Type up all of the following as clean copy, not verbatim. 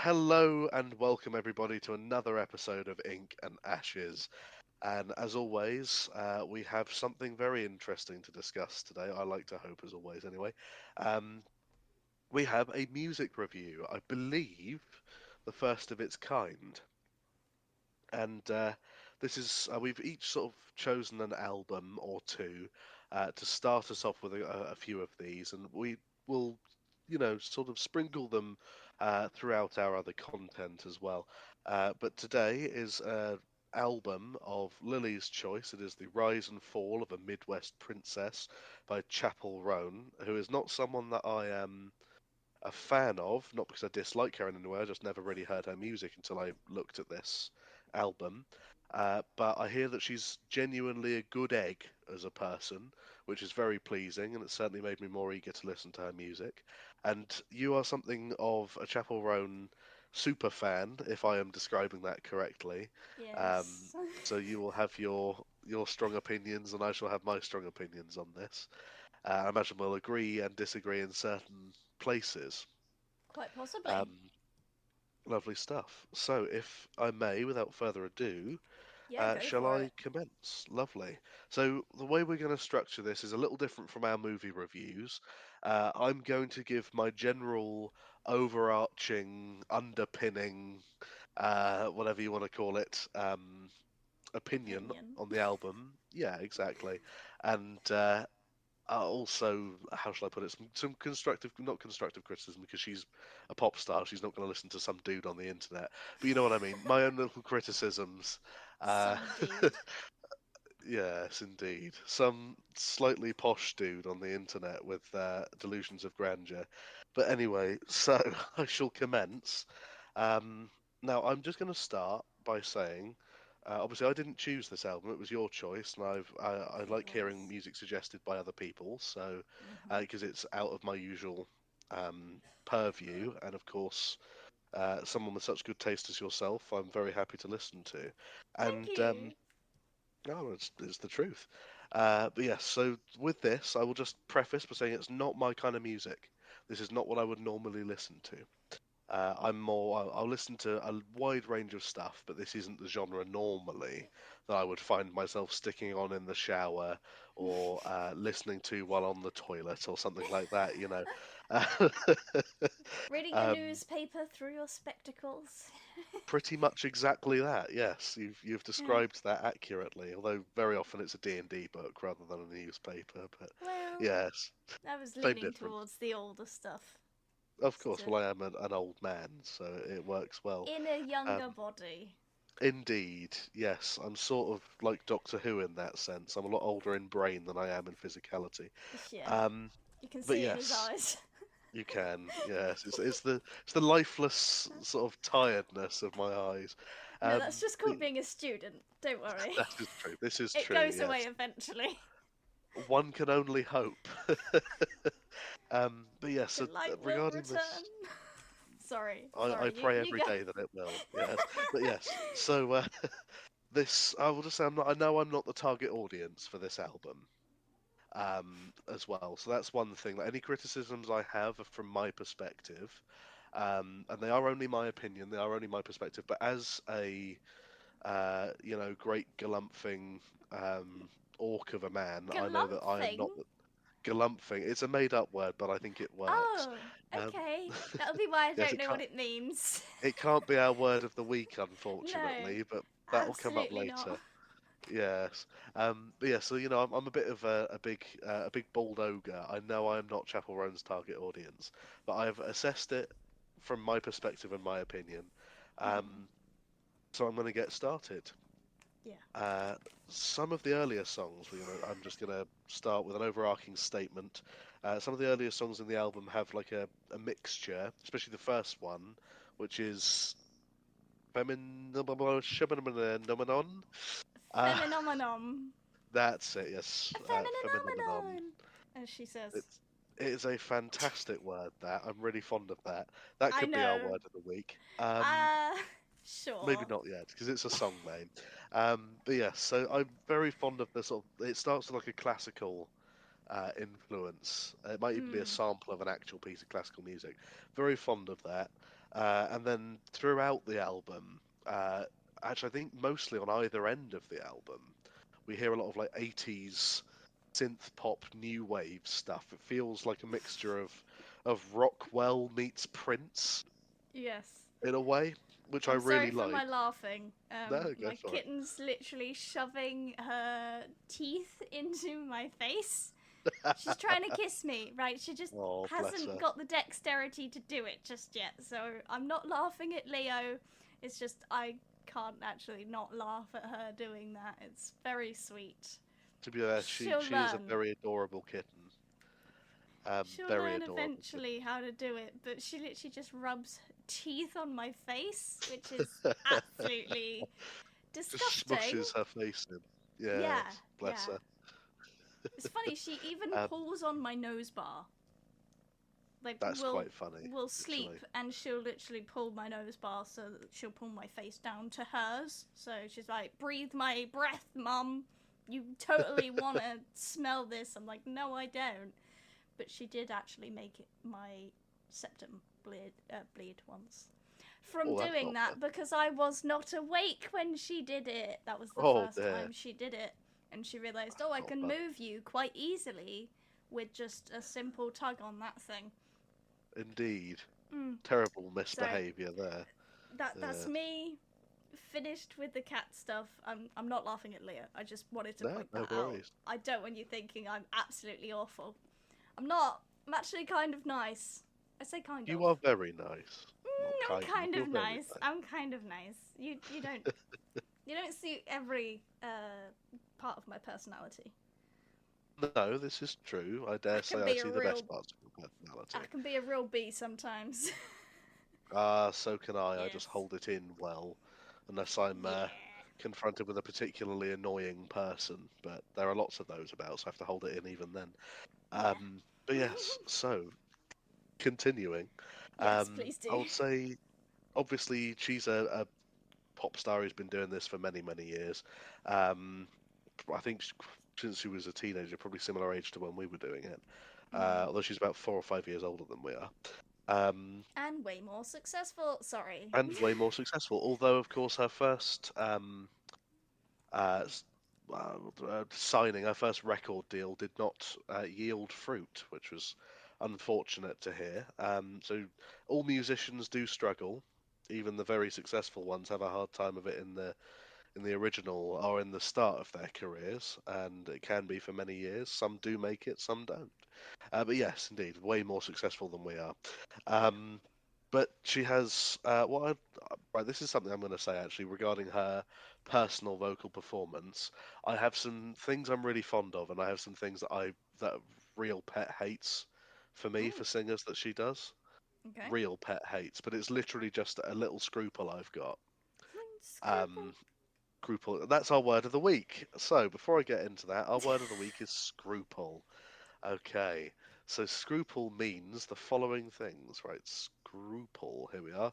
Hello and welcome everybody to another episode of Ink and Ashes. And as always, we have something very interesting to discuss today. I like to hope, as always, anyway. Um, we have a music review, I believe, the first of its kind. And this is we've each sort of chosen an album or two to start us off with a few of these, and we will, sort of sprinkle them throughout our other content as well. But today is an album of Lily's choice. It is The Rise and Fall of a Midwest Princess by Chapel Roan, who is not someone that I am a fan of, not because I dislike her in any way, I just never really heard her music until I looked at this album. But I hear that she's genuinely a good egg as a person, which is very pleasing, and it certainly made me more eager to listen to her music. And you are something of a Chapel Roan super fan, if I am describing that correctly. Um, Yes. so you will have your strong opinions, and I shall have my strong opinions on this. I imagine we'll agree and disagree in certain places. Quite possibly. Um, Lovely stuff. So, if I may, without further ado, Yeah, go shall for I it. commence? Lovely. So, the way we're going to structure this is a little different from our movie reviews. I'm going to give my general overarching, underpinning, whatever you want to call it, opinion Opinion. on the album. Yeah, exactly. And also, how shall I put it? Some constructive, not constructive criticism, because she's a pop star. She's not going to listen to some dude on the internet. But you know what I mean. My own little criticisms. Uh, Some dude. yes, indeed. Some slightly posh dude on the internet with delusions of grandeur. But anyway, so I shall commence. Um, Now, I'm just going to start by saying, obviously, I didn't choose this album; it was your choice, and I It like hearing was. music suggested by other people, so Hmm. because it's out of my usual purview, and of course, someone with such good taste as yourself, I'm very happy to listen to, Thank and you. no, it's the truth. But yes, so with this, I will just preface by saying it's not my kind of music. This is not what I would normally listen to. I'll listen to a wide range of stuff, but this isn't the genre normally that I would find myself sticking on in the shower or listening to while on the toilet or something like that, you know. Reading a um, newspaper through your spectacles. Pretty much exactly that. Yes, you've Yeah. described that accurately. Although very often it's a D&D book rather than a newspaper. But Well, yes, I was same leaning difference. towards the older stuff. Of Just course. Well, I am an old man, so it works well. in a younger Um, body. Indeed, yes. I'm sort of like Doctor Who in that sense. I'm a lot older in brain than I am in physicality. Yeah. Um, You can but see it in his yes, eyes. you can. Yes, it's the lifeless sort of tiredness of my eyes. No, that's just But called being a student. Don't worry. that is true. This is It true. goes away Yes, eventually. one can only hope. But yes, The so light will regarding return. this, Sorry, I sorry. pray You every go. day that it will. Yes, but yes. So this, I will just say, I know I'm not the target audience for this album. As well. So that's one thing. Like, any criticisms I have are from my perspective, and they are only my opinion. They are only my perspective. But as a great galumphing orc of a man, I know that I am Galumphing? not the galumphing. It's a made-up word, but I think it works. Oh, Um, okay. That'll be why I yes, don't know what it means. it can't be our word of the week, No, unfortunately, but that will come up absolutely not. later. Yes. But yeah, so I'm a bit of a big bald ogre. I know I am not Chapel Roan's target audience, but I've assessed it from my perspective and my opinion. Hmm. Um, so I'm going to get started. Yeah. Uh, some of the earlier songs, I'm just going to start with an overarching statement. Some of the earlier songs in the album have like a mixture, especially the first one, which is Phenomenon. Uh, Phenomenon. That's it, yes. A Phenomenon. phenomenon, as she says. It is a fantastic word, that. I'm really fond of that. That I could be our know. word of the week. Uh, Maybe sure. not yet, because it's a song name. But yes, so I'm very fond of the sort of. It starts with like a classical influence. It might even be a Mm. sample of an actual piece of classical music. Very fond of that. And then throughout the album, actually, I think mostly on either end of the album, we hear a lot of like 80s synth pop new wave stuff. It feels like a mixture of Rockwell meets Prince Yes. in a way, which I I'm really sorry for like. my laughing. No, go My for it. kitten's literally shoving her teeth into my face. She's trying to kiss me, right? She just Oh, bless hasn't her. got the dexterity to do it just yet. So I'm not laughing at Leo. It's just I can't actually not laugh at her doing that. It's very sweet. To be honest, she She'll she is a learn. very adorable kitten. She'll Very learn adorable kitten. eventually how to do it, but she literally just rubs teeth on my face, which is absolutely Just disgusting. smushes her face in. Yeah, Yes, bless yeah. her. It's funny, she even Um, pulls on my nose bar. Like that's we'll quite funny, we'll sleep actually. and she'll literally pull my nose bar so that she'll pull my face down to hers. So she's like, "Breathe my breath, mum. You totally want to smell this." I'm like, "No, I don't." But she did actually make it my septum bleed once from Oh, that's doing not that fun. because I was not awake when she did it. That was the Oh first dear, time she did it, and she realized, that's oh, I not can fun. move you quite easily with just a simple tug on that thing. Indeed, Mm. terrible So misbehaviour there. that's Yeah. me finished with the cat stuff. I'm not laughing at Leah. I just wanted to No, point no that out. worries. I don't want you thinking I'm absolutely awful. I'm not. I'm actually kind of nice. I say kind of. You are very nice. Not kind I'm of. kind You're of very nice. nice. I'm kind of nice. You don't see every part of my personality. No, this is true. I I dare say can I be a see the real best parts of your I personality. can be a real bee sometimes. Ah, so can I. I just Yes. hold it in well, unless I'm Yeah. confronted with a particularly annoying person. But there are lots of those about, so I have to hold it in even then. Yeah. But yes, so continuing, Yes, please I do. would say obviously she's a pop star who's been doing this for many, many years. Um, I think since she was a teenager, probably similar age to when we were doing it. Mm. Although she's about 4 or 5 years older than we are. Um, And way more successful. Sorry. and way more successful. Although, of course, her first uh, s- signing, her first record deal, did not yield fruit, which was unfortunate to hear. So all musicians do struggle. Even the very successful ones have a hard time of it in the original or in the start of their careers, and it can be for many years. Some do make it, some don't. But yes, indeed, way more successful than we are. Yeah. Um, but she has right. This is something I'm going to say actually regarding her personal vocal performance. I have some things I'm really fond of, and I have some things that real pet hates for me Mm. for singers that she does. Okay. Real pet hates, but it's literally just a little scruple I've got. Scruple. Um, Scruple. That's our word of the week. So before I get into that, our word of the week is scruple. Okay, so scruple means the following things, right? Scruple, here we are.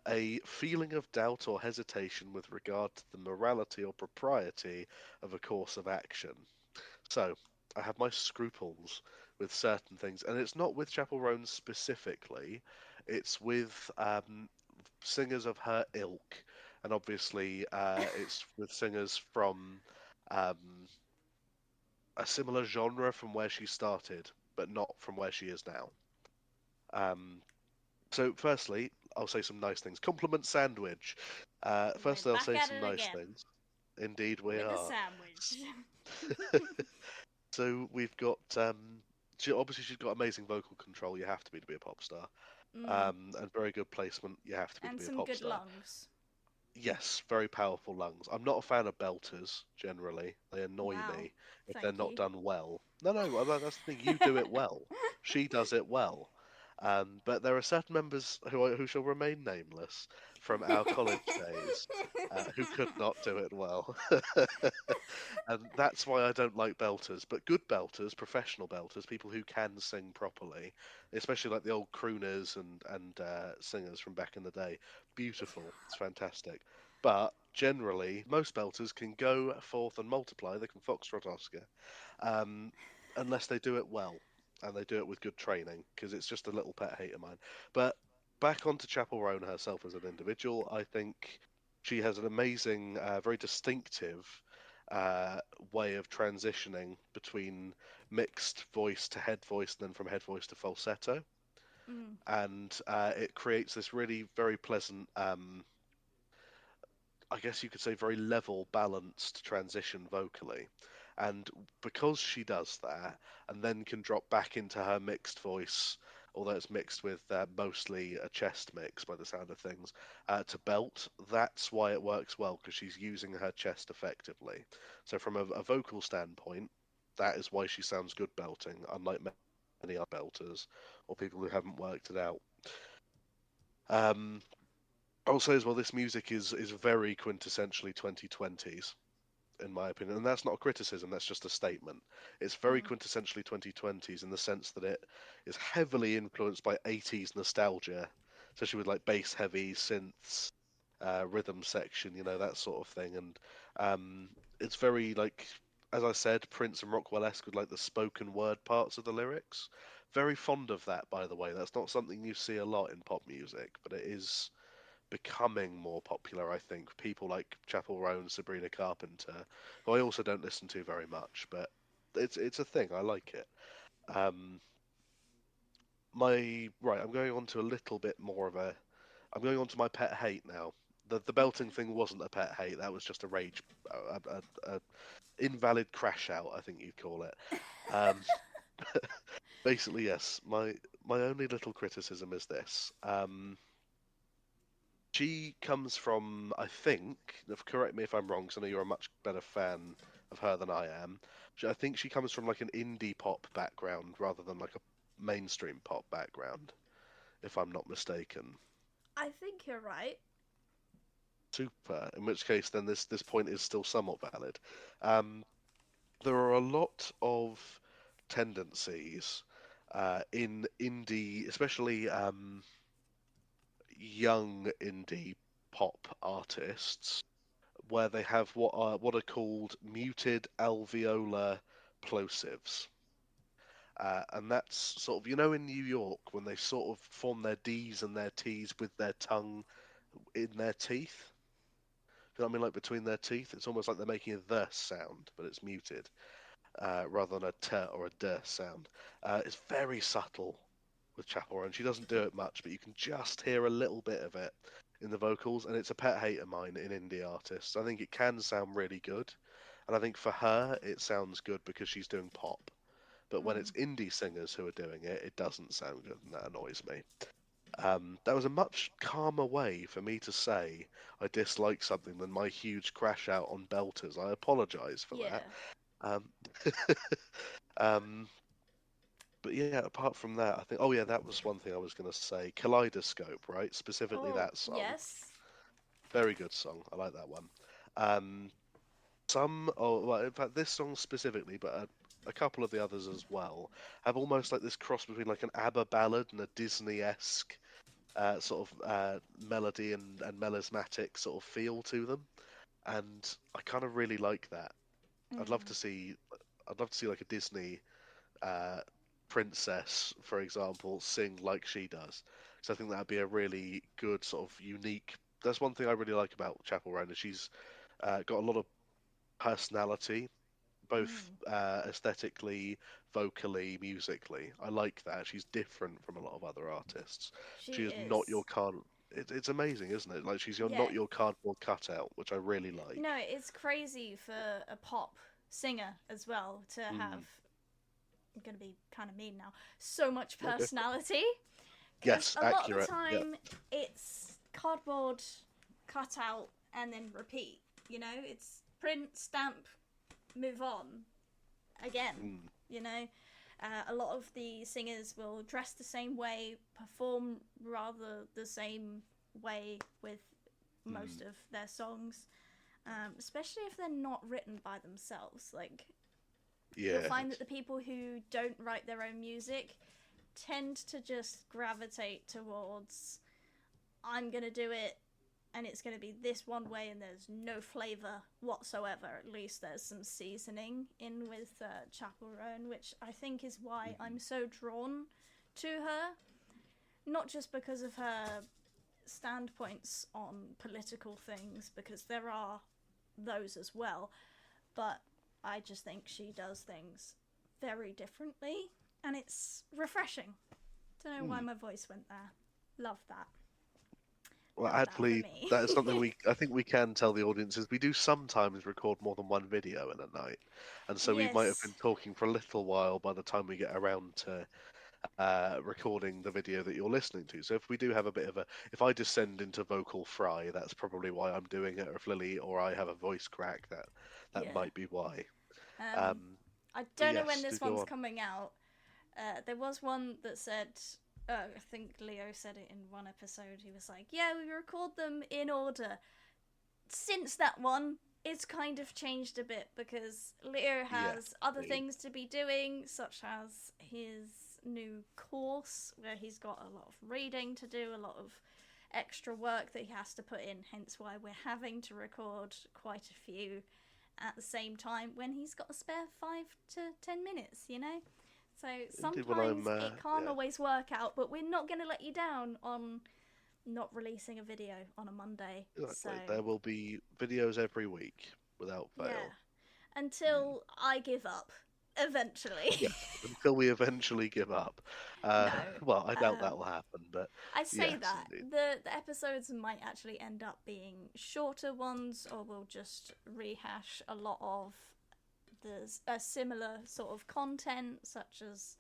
A feeling of doubt or hesitation with regard to the morality or propriety of a course of action. So, I have my scruples with certain things, and it's not with Chapel Roan specifically, it's with singers of her ilk, and obviously it's with singers from um, a similar genre from where she started, but not from where she is now. Um, so, firstly, I'll say some nice things. Compliment sandwich. We're Firstly, I'll back say at some it nice again things. Indeed, we with a are. sandwich. So we've got. Obviously, she's got amazing vocal control. You have to be a pop star, Mm. and very good placement. You have to And be a some pop good star. lungs. Yes, very powerful lungs. I'm not a fan of belters generally. They annoy Wow. me if they're Thank not you. done well. No, no, that's the thing. You do it well. She does it well. But there are certain members who shall remain nameless from our college days who could not do it well. And that's why I don't like belters. But good belters, professional belters, people who can sing properly, especially like the old crooners and singers from back in the day, beautiful. It's fantastic. But generally, most belters can go forth and multiply. They can foxtrot Oscar, um, unless they do it well and they do it with good training. Because it's just a little pet hate of mine. But back onto Chapel Roan herself as an individual, I think she has an amazing, very distinctive uh, way of transitioning between mixed voice to head voice, and then from head voice to falsetto, Mm. and it creates this really very pleasant. I guess you could say, very level, balanced transition vocally. And because she does that, and then can drop back into her mixed voice, although it's mixed with mostly a chest mix by the sound of things, to belt, that's why it works well, because she's using her chest effectively. So, from a vocal standpoint, that is why she sounds good belting, unlike many other belters or people who haven't worked it out. Um, I'll say as well, this music is very quintessentially 2020s, in my opinion, and that's not a criticism. That's just a statement. It's very Mm. quintessentially 2020s in the sense that it is heavily influenced by 80s nostalgia, especially with like bass heavy synths, rhythm section, that sort of thing, and um, it's very like, as I said, Prince and Rockwell-esque with like the spoken word parts of the lyrics. Very fond of that, by the way. That's not something you see a lot in pop music, but it is becoming more popular, I think. People like Chapel Roan, Sabrina Carpenter, who I also don't listen to very much, but it's a thing. I like it. Um, I'm going on to a little bit more of a. I'm going on to my pet hate now. The belting Okay. thing wasn't a pet hate. That was just a rage, a invalid crash out, I think you'd call it. Um, basically, yes. My only little criticism is this. She comes from, I think, correct me if I'm wrong, because I know you're a much better fan of her than I am. I think she comes from like an indie pop background rather than like a mainstream pop background, if I'm not mistaken. I think you're right. Super. In which case, then this point is still somewhat valid. Um, there are a lot of tendencies in indie, especially young indie pop artists, where they have what are called muted alveolar plosives. And that's sort of, in New York when they sort of form their D's and their T's with their tongue in their teeth. Do you know what I mean? Like between their teeth, it's almost like they're making a the sound, but it's muted rather than a t or a d sound. It's very subtle with Chapel Roan. She doesn't do it much, but you can just hear a little bit of it in the vocals, and it's a pet hate of mine in indie artists. I think it can sound really good, and I think for her it sounds good because she's doing pop. But when Mm. it's indie singers who are doing it, it doesn't sound good, and that annoys me. That was a much calmer way for me to say I dislike something than my huge crash out on belters. I apologise for that. Yeah. Um, um, but yeah, apart from that, I think. Oh yeah, that was one thing I was going to say. Kaleidoscope, right? Specifically Oh, that song. yes. Very good song. I like that one. Um, well, in fact, this song specifically, but a couple of the others as well, have almost like this cross between like an ABBA ballad and a Disney-esque sort of melody and melismatic sort of feel to them, and I kind of really like that. I'd love Mm. to see, I'd love to see like a Disney uh, princess, for example, sing like she does. So I think that'd be a really good sort of unique. That's one thing I really like about Chapel Roan. Is she's got a lot of personality, both Mm. aesthetically, vocally, musically. I like that. She's different from a lot of other artists. She She is not your is. card. It's amazing, isn't it? Like she's Yeah. not your cardboard cutout, which I really You know, like. it's crazy for a pop singer as well to have. Mm, I'm gonna be kind of mean now. So much no, go for it. personality, because Yes, a lot of the accurate. Yeah. time it's cardboard cutout and then repeat. You know, it's print, stamp, move on again. Mm, You know, a lot of the singers will dress the same way, perform rather the same way with most mm, of their songs, especially if they're not written by themselves. Like, you'll yeah. find that the people who don't write their own music tend to just gravitate towards, I'm gonna do it and it's going to be this one way and there's no flavour whatsoever. At least there's some seasoning in with Chapel Roan, which I think is why Mhm. I'm so drawn to her. not just because of her standpoints on political things, because there are those as well, but I just think she does things very differently, and it's refreshing. Don't know why Hmm. my voice went there. Love that. Well, Love that for actually, me. that is something I think we can tell the audiences. We do sometimes record more than one video in a night, and so we might have Yes. been talking for a little while by the time we get around to recording the video that you're listening to. So if we do have a bit of a, if I descend into vocal fry, that's probably why I'm doing it. Or if Lily or I have a voice crack, that Yeah. might be why. Um, Um, I but don't know when yes, do this go one's on. coming out. There was one that said, I think Leo said it in one episode. He was like, "Yeah, we record them in order." Since that one, it's kind of changed a bit because Leo Yeah, has other agreed. things to be doing, such as his new course where he's got a lot of reading to do, a lot of extra work that he has to put in, hence why we're having to record quite a few at the same time when he's got a spare 5 to 10 minutes, you know? So Indeed. Well, sometimes it can't yeah, always work out, but we're not going to let you down on not releasing a video on a Monday. So, exactly. There will be videos every week without yeah. fail. Mm. Until I give up, eventually. Yes, until we eventually give up. No. Well, I doubt that Um, will happen, but I say yes, that. indeed. The episodes might actually end up being shorter ones, or we'll just rehash a lot of a similar sort of content, such as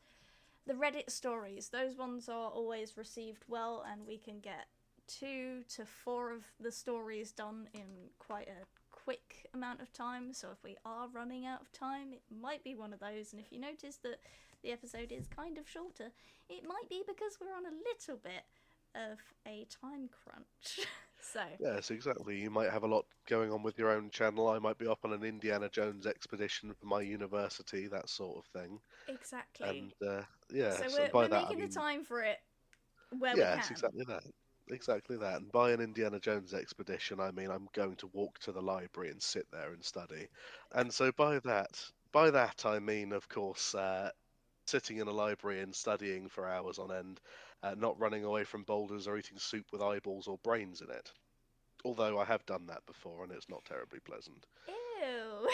the Reddit stories. Those ones are always received well, and we can get 2 to 4 of the stories done in quite a quick amount of time. So if we are running out of time, it might be one of those. And if you notice that the episode is kind of shorter, it might be because we're on a little bit of a time crunch. So, Yes, exactly. You might have a lot going on with your own channel. I might be up on an Indiana Jones expedition for my university, that sort of thing. exactly. And So yes, and by we're that I making the mean, time for it where we yes, can. exactly that. Exactly that. And by an Indiana Jones expedition, I mean I'm going to walk to the library and sit there and study. And so by that I mean, of course, sitting in a library and studying for hours on end, not running away from boulders or eating soup with eyeballs or brains in it. Although I have done that before and it's not terribly pleasant. Ew.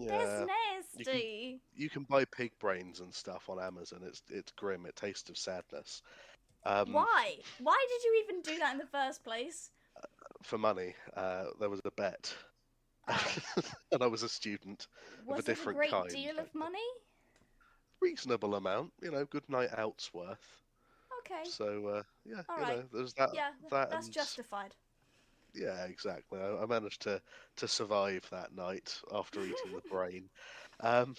That's Yeah, you can nasty. you can buy pig brains and stuff on Amazon. It's grim. It tastes of sadness. Um, Why? Why did you even do that in the first place? for money, there was a bet, Oh, and I was a student of a was it a different great kind, deal but of money? reasonable amount. Good night out's worth. Okay, So yeah, alright. there's that Yeah, that that's and justified. yeah, exactly. I managed to survive that night after eating the brain. Um,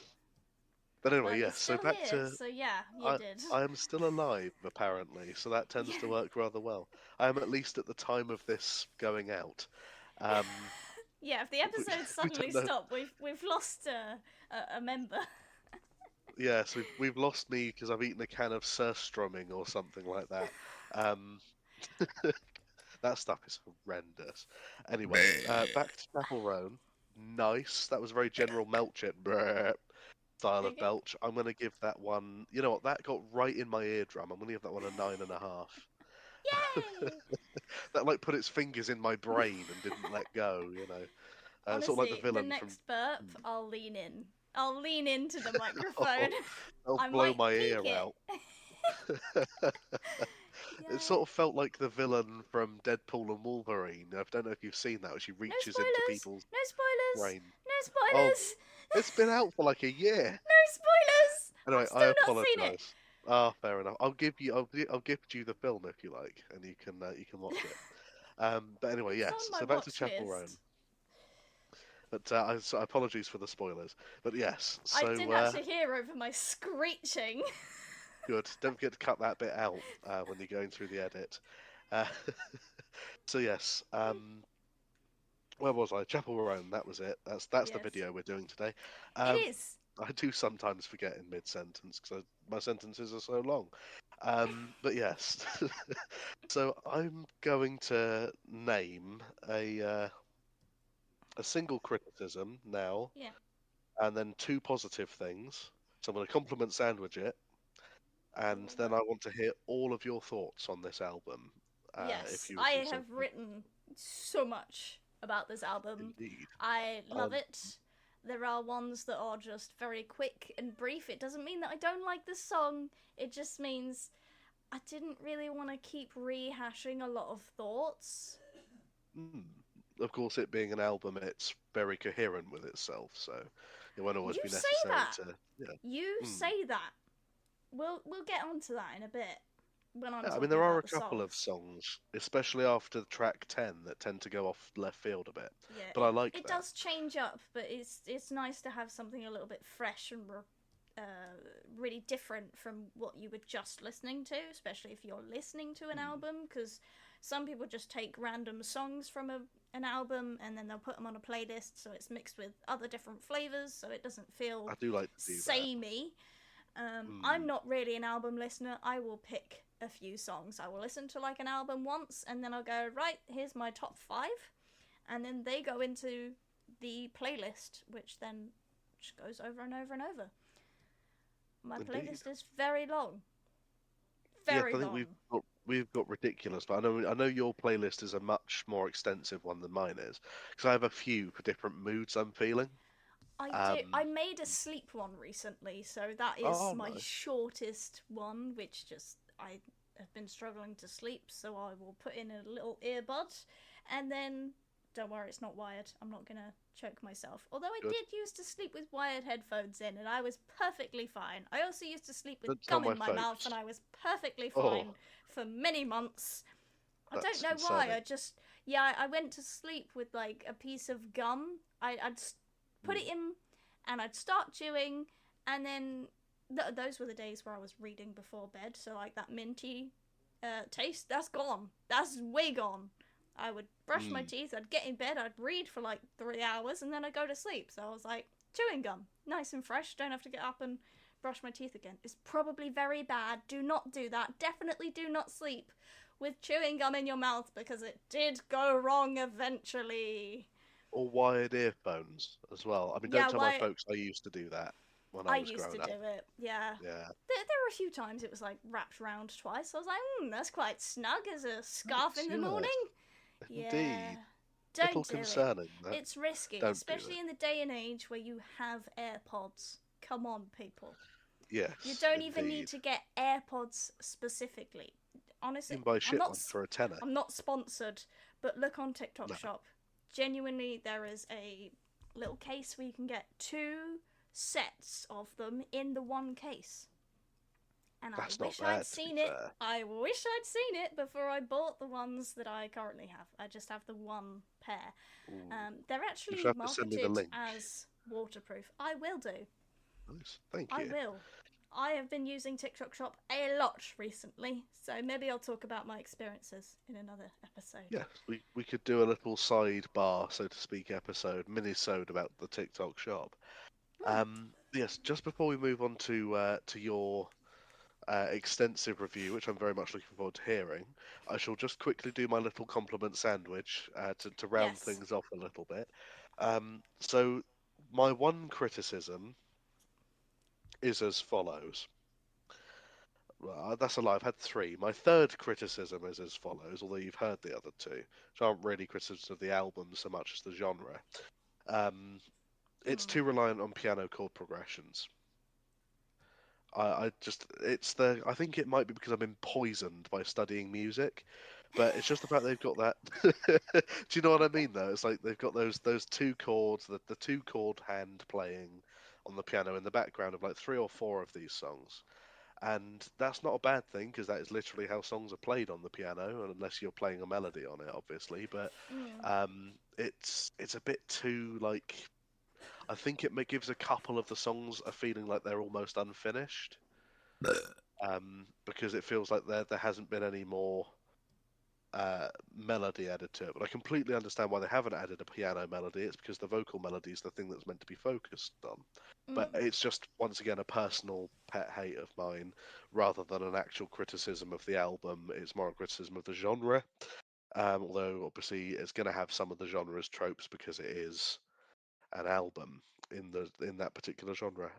but anyway, Well, you're yes. So still back here, to so yeah, you I did. I am still alive apparently, so that tends Yeah. to work rather well. I am at least at the time of this going out. Um, Yeah, if the we, episode we suddenly don't know. stopped, we've lost a member. Yes, we've lost me because I've eaten a can of surströmming or something like that. Um, that stuff is horrendous. Anyway, back to Chapel Roan. Nice. That was very General Melchett style of Okay. belch. I'm gonna give that one. You know what? That got right in my eardrum. I'm gonna give that one a 9.5. Yay! That like put its fingers in my brain and didn't let go. Sort of like the Honestly, the villain from. next burp, I'll lean in. I'll lean into the microphone. Oh, that'll I blow might my peek ear it. out. It Yay. sort of felt like the villain from Deadpool and Wolverine. I don't know if you've seen that, where she No reaches into spoilers! people's No spoilers! brain. No Oh, spoilers! it's been out for like a year. No spoilers! Anyway, I've I still not seen it. apologise. Ah, fair enough. I'll gift you the film if you like, and you can watch it. But anyway, It's on yes. my So back to watch Chapel Roan. list. But so apologies for the spoilers. But yes, I so didn't actually hear over my screeching. good. Don't forget to cut that bit out when you're going through the edit. Uh, so yes, where was I? Chapel Roan. That was it. That's the Yes. video we're doing today. It Um, is. I do sometimes forget in mid-sentence because my sentences are so long. But yes, so I'm going to name a single criticism now, Yeah. and then two positive things. So I'm going to compliment sandwich it, and then I Right. want to hear all of your thoughts on this album, if Yes, you would I be so have kind. written so much about this album. Indeed. I love Um, it. There are ones that are just very quick and brief. It doesn't mean that I don't like the song, it just means I didn't really want to keep rehashing a lot of thoughts. mm, of course, it being an album, it's very coherent with itself, so it won't always You be say necessary that. to, yeah. You Mm. say that. We'll get onto that in a bit when I'm Yeah, I mean, talking there are about a the couple of songs. songs, especially after track 10, that tend to go off left field a bit, Yeah, but I it like it that. does change up, but it's nice to have something a little bit fresh and really different from what you were just listening to, especially if you're listening to an Mm. album, because some people just take random songs from an album and then they'll put them on a playlist so it's mixed with other different flavors so it doesn't feel I do like to do that. samey. I'm Mm. not really an album listener. I will pick a few songs. I will listen to like an album once and then I'll go, right, here's my top five. And then they go into the playlist, which then just goes over and over and over. My Indeed. playlist is very long. Yes, Very I think long. we've got ridiculous, but I know your playlist is a much more extensive one than mine is, because I have a few for different moods I'm feeling. I do. I Um, made a sleep one recently, so that is oh, my nice, shortest one, which just I have been struggling to sleep, so I will put in a little earbud, and then don't worry, it's not wired. I'm not gonna choke myself. Although I good. did used to sleep with wired headphones in, and I was perfectly fine. I also used to sleep with Don't tell gum my in my mouth, and folks. I was perfectly Oh, fine for many months. I don't that's know why. concerning. I just yeah. I went to sleep with like a piece of gum. I'd put Mm. it in, and I'd start chewing, and then those were the days where I was reading before bed. So like that minty taste, that's gone. That's way gone. I would brush my Mm. teeth. I'd get in bed. I'd read for like 3 hours, and then I'd go to sleep. So I was like chewing gum, nice and fresh. Don't have to get up and brush my teeth again. It's probably very bad. Do not do that. Definitely do not sleep with chewing gum in your mouth because it did go wrong eventually. Or wired earphones as well. I mean, don't Yeah, tell my why folks I used to do that when I I was used to growing do up. it. Yeah. Yeah, There were a few times it was like wrapped round twice. I was like, that's quite snug as a scarf thanks. in the morning. Yes, Yeah. indeed. Little Don't do it. concerning that. It's risky, Don't do it. especially in the day and age where you have AirPods. Come on, people. You Yes, don't even need indeed. to get AirPods specifically. You Honestly, can buy a shit one for a tenner. I'm not sponsored, but look on TikTok No, Shop. Genuinely, there is a little case where you can get two sets of them in the one case. And I that's not wish I'd bad, to be seen it. fair. I wish I'd seen it before I bought the ones that I currently have. I just have the one pair. Ooh. They're You should actually have to send me the marketed link. as waterproof. I will do. Nice. Thank I you. will. I have been using TikTok Shop a lot recently, so maybe I'll talk about my experiences in another episode. Yes, we could do a little sidebar, so to speak, episode, mini-sode about the TikTok shop. Hmm. Yes, just before we move on to your extensive review, which I'm very much looking forward to hearing, I shall just quickly do my little compliment sandwich to round Yes. things off a little bit. So my one criticism is as follows. Well, that's a lie. I've had three. My third criticism is as follows, although you've heard the other two, which aren't really criticisms of the album so much as the genre. Um, it's Hmm. too reliant on piano chord progressions. I just, it's the, I think it might be because I've been poisoned by studying music, but it's just the fact they've got that. Do you know what I Okay. mean, though? It's like they've got those two chords, the two chord hand playing on the piano in the background of like three or four of these songs. And that's not a bad thing because that is literally how songs are played on the piano, unless you're playing a melody on it, obviously. But Hmm. it's a bit too like I think it gives a couple of the songs a feeling like they're almost unfinished, because it feels like there hasn't been any more melody added to it. But I completely understand why they haven't added a piano melody. It's because the vocal melody is the thing that's meant to be focused on. But Hmm. it's just once again a personal pet hate of mine, rather than an actual criticism of the album. It's more a criticism of the genre. Although obviously it's going to have some of the genre's tropes because it is an album in that particular genre.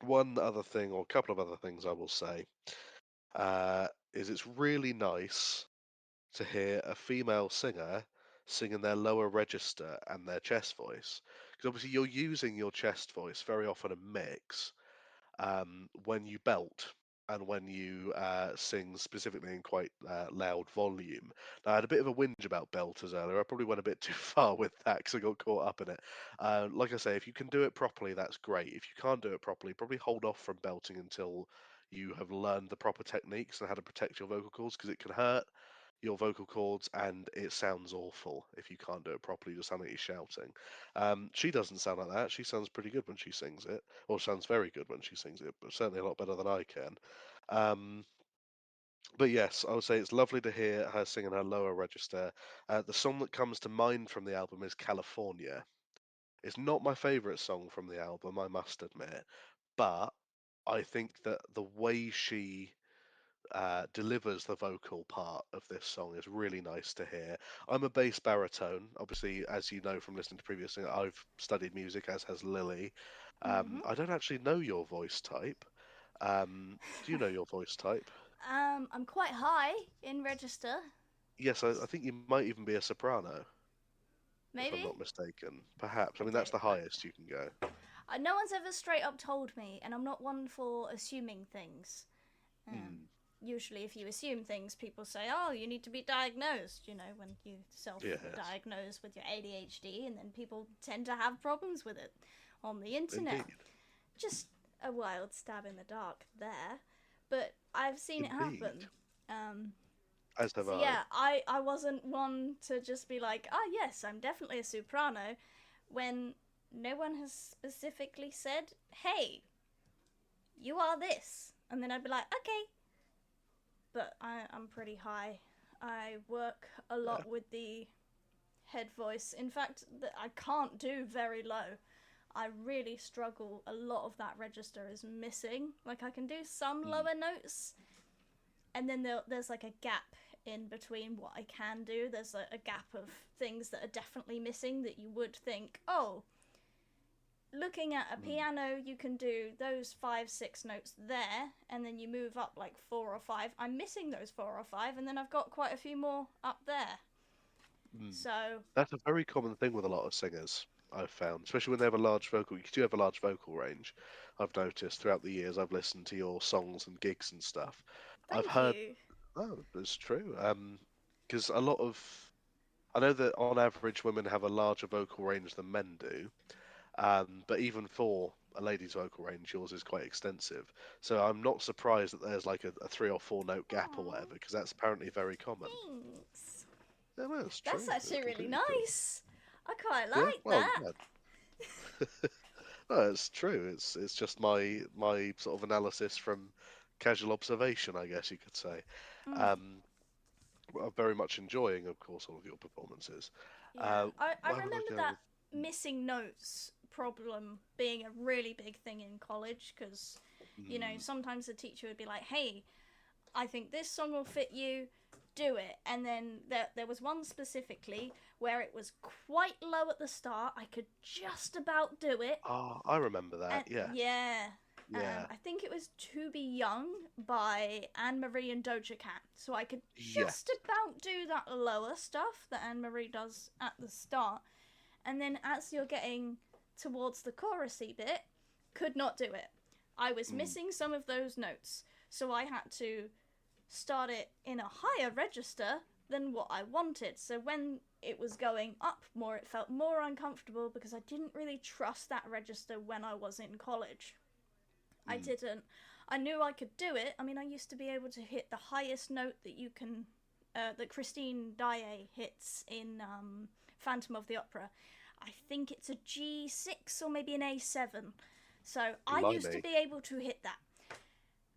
one other thing, or a couple of other things I will say, is it's really nice to hear a female singer singing their lower register and their chest voice. Because obviously you're using your chest voice very often a mix when you belt and when you sing specifically in quite loud volume. Now, I had a bit of a whinge about belters earlier. I probably went a bit too far with that because I got caught up in it. Like I say, if you can do it properly, that's great. If you can't do it properly, probably hold off from belting until you have learned the proper techniques and how to protect your vocal cords because it can hurt your vocal cords and it sounds awful if you can't do it properly. You sound like you're shouting. She doesn't sound like that. She sounds pretty good when she sings it, or sounds very good when she sings it, but certainly a lot better than I can. Um, but yes, I would say it's lovely to hear her singing her lower register. The song that comes to mind from the album is California. It's not my favourite song from the album, I must admit, but I think that the way she delivers the vocal part of this song is really nice to hear. I'm a bass baritone. Obviously, as you know from listening to previous things, I've studied music, as has Lily. Hmm. I don't actually know your voice type. Do you know your voice type? I'm quite high in register. Yes, I think you might even be a soprano, if I'm Maybe? not mistaken. Perhaps. I I mean, that's don't. the highest you can go. No one's ever straight up told me, and I'm not one for assuming things. Um, Hmm. Usually, if you assume things, people say, "Oh, you need to be diagnosed." You know, when you Yes, self-diagnose with your ADHD, and then people tend to have problems with it on the internet. indeed. Just a wild stab in the dark there, but I've seen it Indeed. happen. Um, As have so I. yeah, I wasn't one to just be like, "Ah, yes, I'm definitely a soprano," when no one has specifically said, "Hey, you are this," and then I'd be like, "Okay," but I'm pretty high. I work a Yeah. lot with the head voice. In fact, I can't do very low. I really struggle. A lot of that register is missing. Like I can do some Mm, lower notes, and then there's like a gap in between what I can do. There's a gap of things that are definitely missing that you would think, oh, looking at a mm. piano, you can do those 5, 6 notes there, and then you move up like 4 or 5. I'm missing those 4 or 5, and then I've got quite a few more up there. Mm. So, That's a very common thing with a lot of singers, I've found, especially when they have a large vocal. You do have a large vocal range. I've noticed throughout the years I've listened to your songs and gigs and stuff. I've thank heard, you. oh, it's true. Because a lot of, I know that on average women have a larger vocal range than men do. But even for a lady's vocal range, yours is quite extensive. So I'm not surprised that there's like a 3 or 4 note gap or Aww, whatever, because that's apparently very common. thanks. Yeah, no, it's That's true. It's actually really completely true. nice. I quite Yeah, like well, I'm that. glad. No, it's true. It's just my sort of analysis from casual observation, I guess you could say. Mm, Um, I'm very much enjoying, of course, all of your performances. yeah, I Where would I remember go that with? missing notes problem being a really big thing in college because, Mm, sometimes the teacher would be like, hey, I think this song will fit you, do it. And then there was one specifically where it was quite low at the start. I could just about do it. oh, I remember that. And Yes, yeah, yeah, I think it was To Be Young by Anne Marie and Doja Cat. So I could yes. just about do that lower stuff that Anne Marie does at the start. And then as you're getting towards the chorusy bit, could not do it. I was Mm, missing some of those notes. So I had to start it in a higher register than what I wanted. So when it was going up more, it felt more uncomfortable because I didn't really trust that register when I was in college. I mm. didn't. I knew I could do it. I mean, I used to be able to hit the highest note that you can, that Christine Daae hits in Phantom of the Opera. I think it's a G6 or maybe an A7. So I used to Blimey. be able to hit that,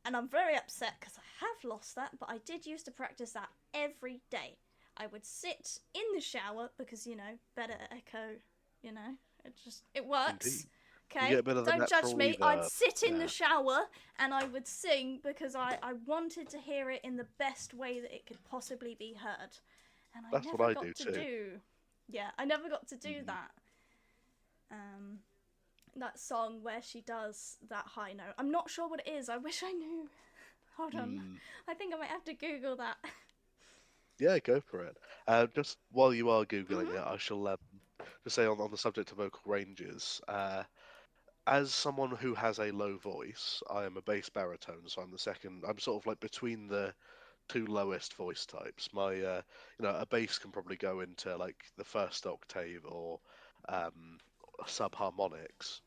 and I'm very upset because I have lost that, but I did used to practice that every day. I would sit in the shower because, better echo, it works. Indeed. You Okay, get a bit of the don't judge natural me. I'd reverb. sit in the Yeah, shower and I would sing because I wanted to hear it in the best way that it could possibly be heard. And I that's what never I do got to too. do, yeah, I never got to do Mm, that. Um, that song where she does that high note. I'm not sure what it is. I wish I knew. Hold on. Hmm. I think I might have to Google that. Yeah, go for it. Just while you are googling Mhm. it, I shall just say on the subject of vocal ranges. As someone who has a low voice, I am a bass baritone, so I'm the second. I'm sort of like between the two lowest voice types. A bass can probably go into like the first octave or um, subharmonics,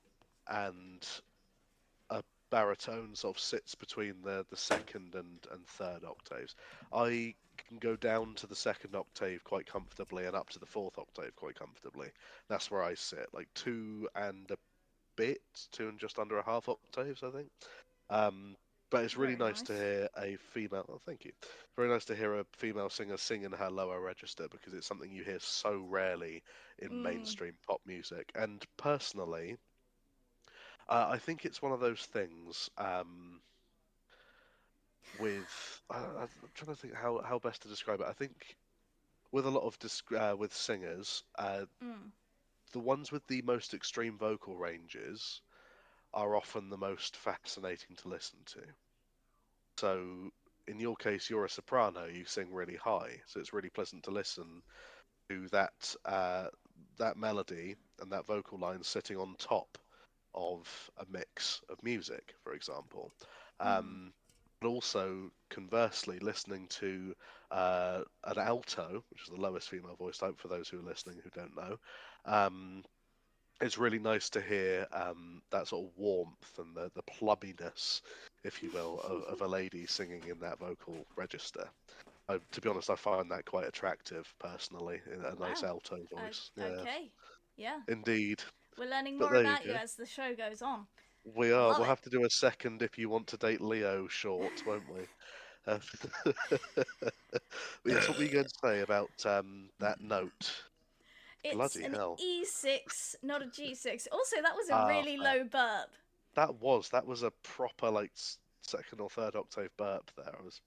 and a baritone sort of sits between the second and third octaves. I can go down to the second octave quite comfortably and up to the fourth octave quite comfortably. That's where I sit, like bit, two and just under a half octaves, I think. Um, but it's really Very nice to nice. hear a female. Oh, thank you. Very nice to hear a female singer sing in her lower register because it's something you hear so rarely in Mm. mainstream pop music. And personally, I think it's one of those things. I'm trying to think how best to describe it. I think with a lot of with singers, Mm. the ones with the most extreme vocal ranges are often the most fascinating to listen to. So in your case, you're a soprano, you sing really high, so it's really pleasant to listen to that melody and that vocal line sitting on top of a mix of music, for example. Mm. Um, but also, conversely, listening to an alto, which is the lowest female voice type for those who are listening who don't know, um, it's really nice to hear that sort of warmth and the plubbiness, if you will, of a lady singing in that vocal register. To be honest, I find that quite attractive personally, in a nice Wow. alto voice. Yeah, Okay. Yeah. indeed. We're learning But more there you about you go. as the show goes on. We I are. love We'll it. have to do a second if you want to date Leo short, won't we? Uh, but yes, what were you going to say about that note? It's Bloody an hell. E6, not a G6. Also, that was a Ah, really fair. low burp. That was a proper like second or third octave burp there. I was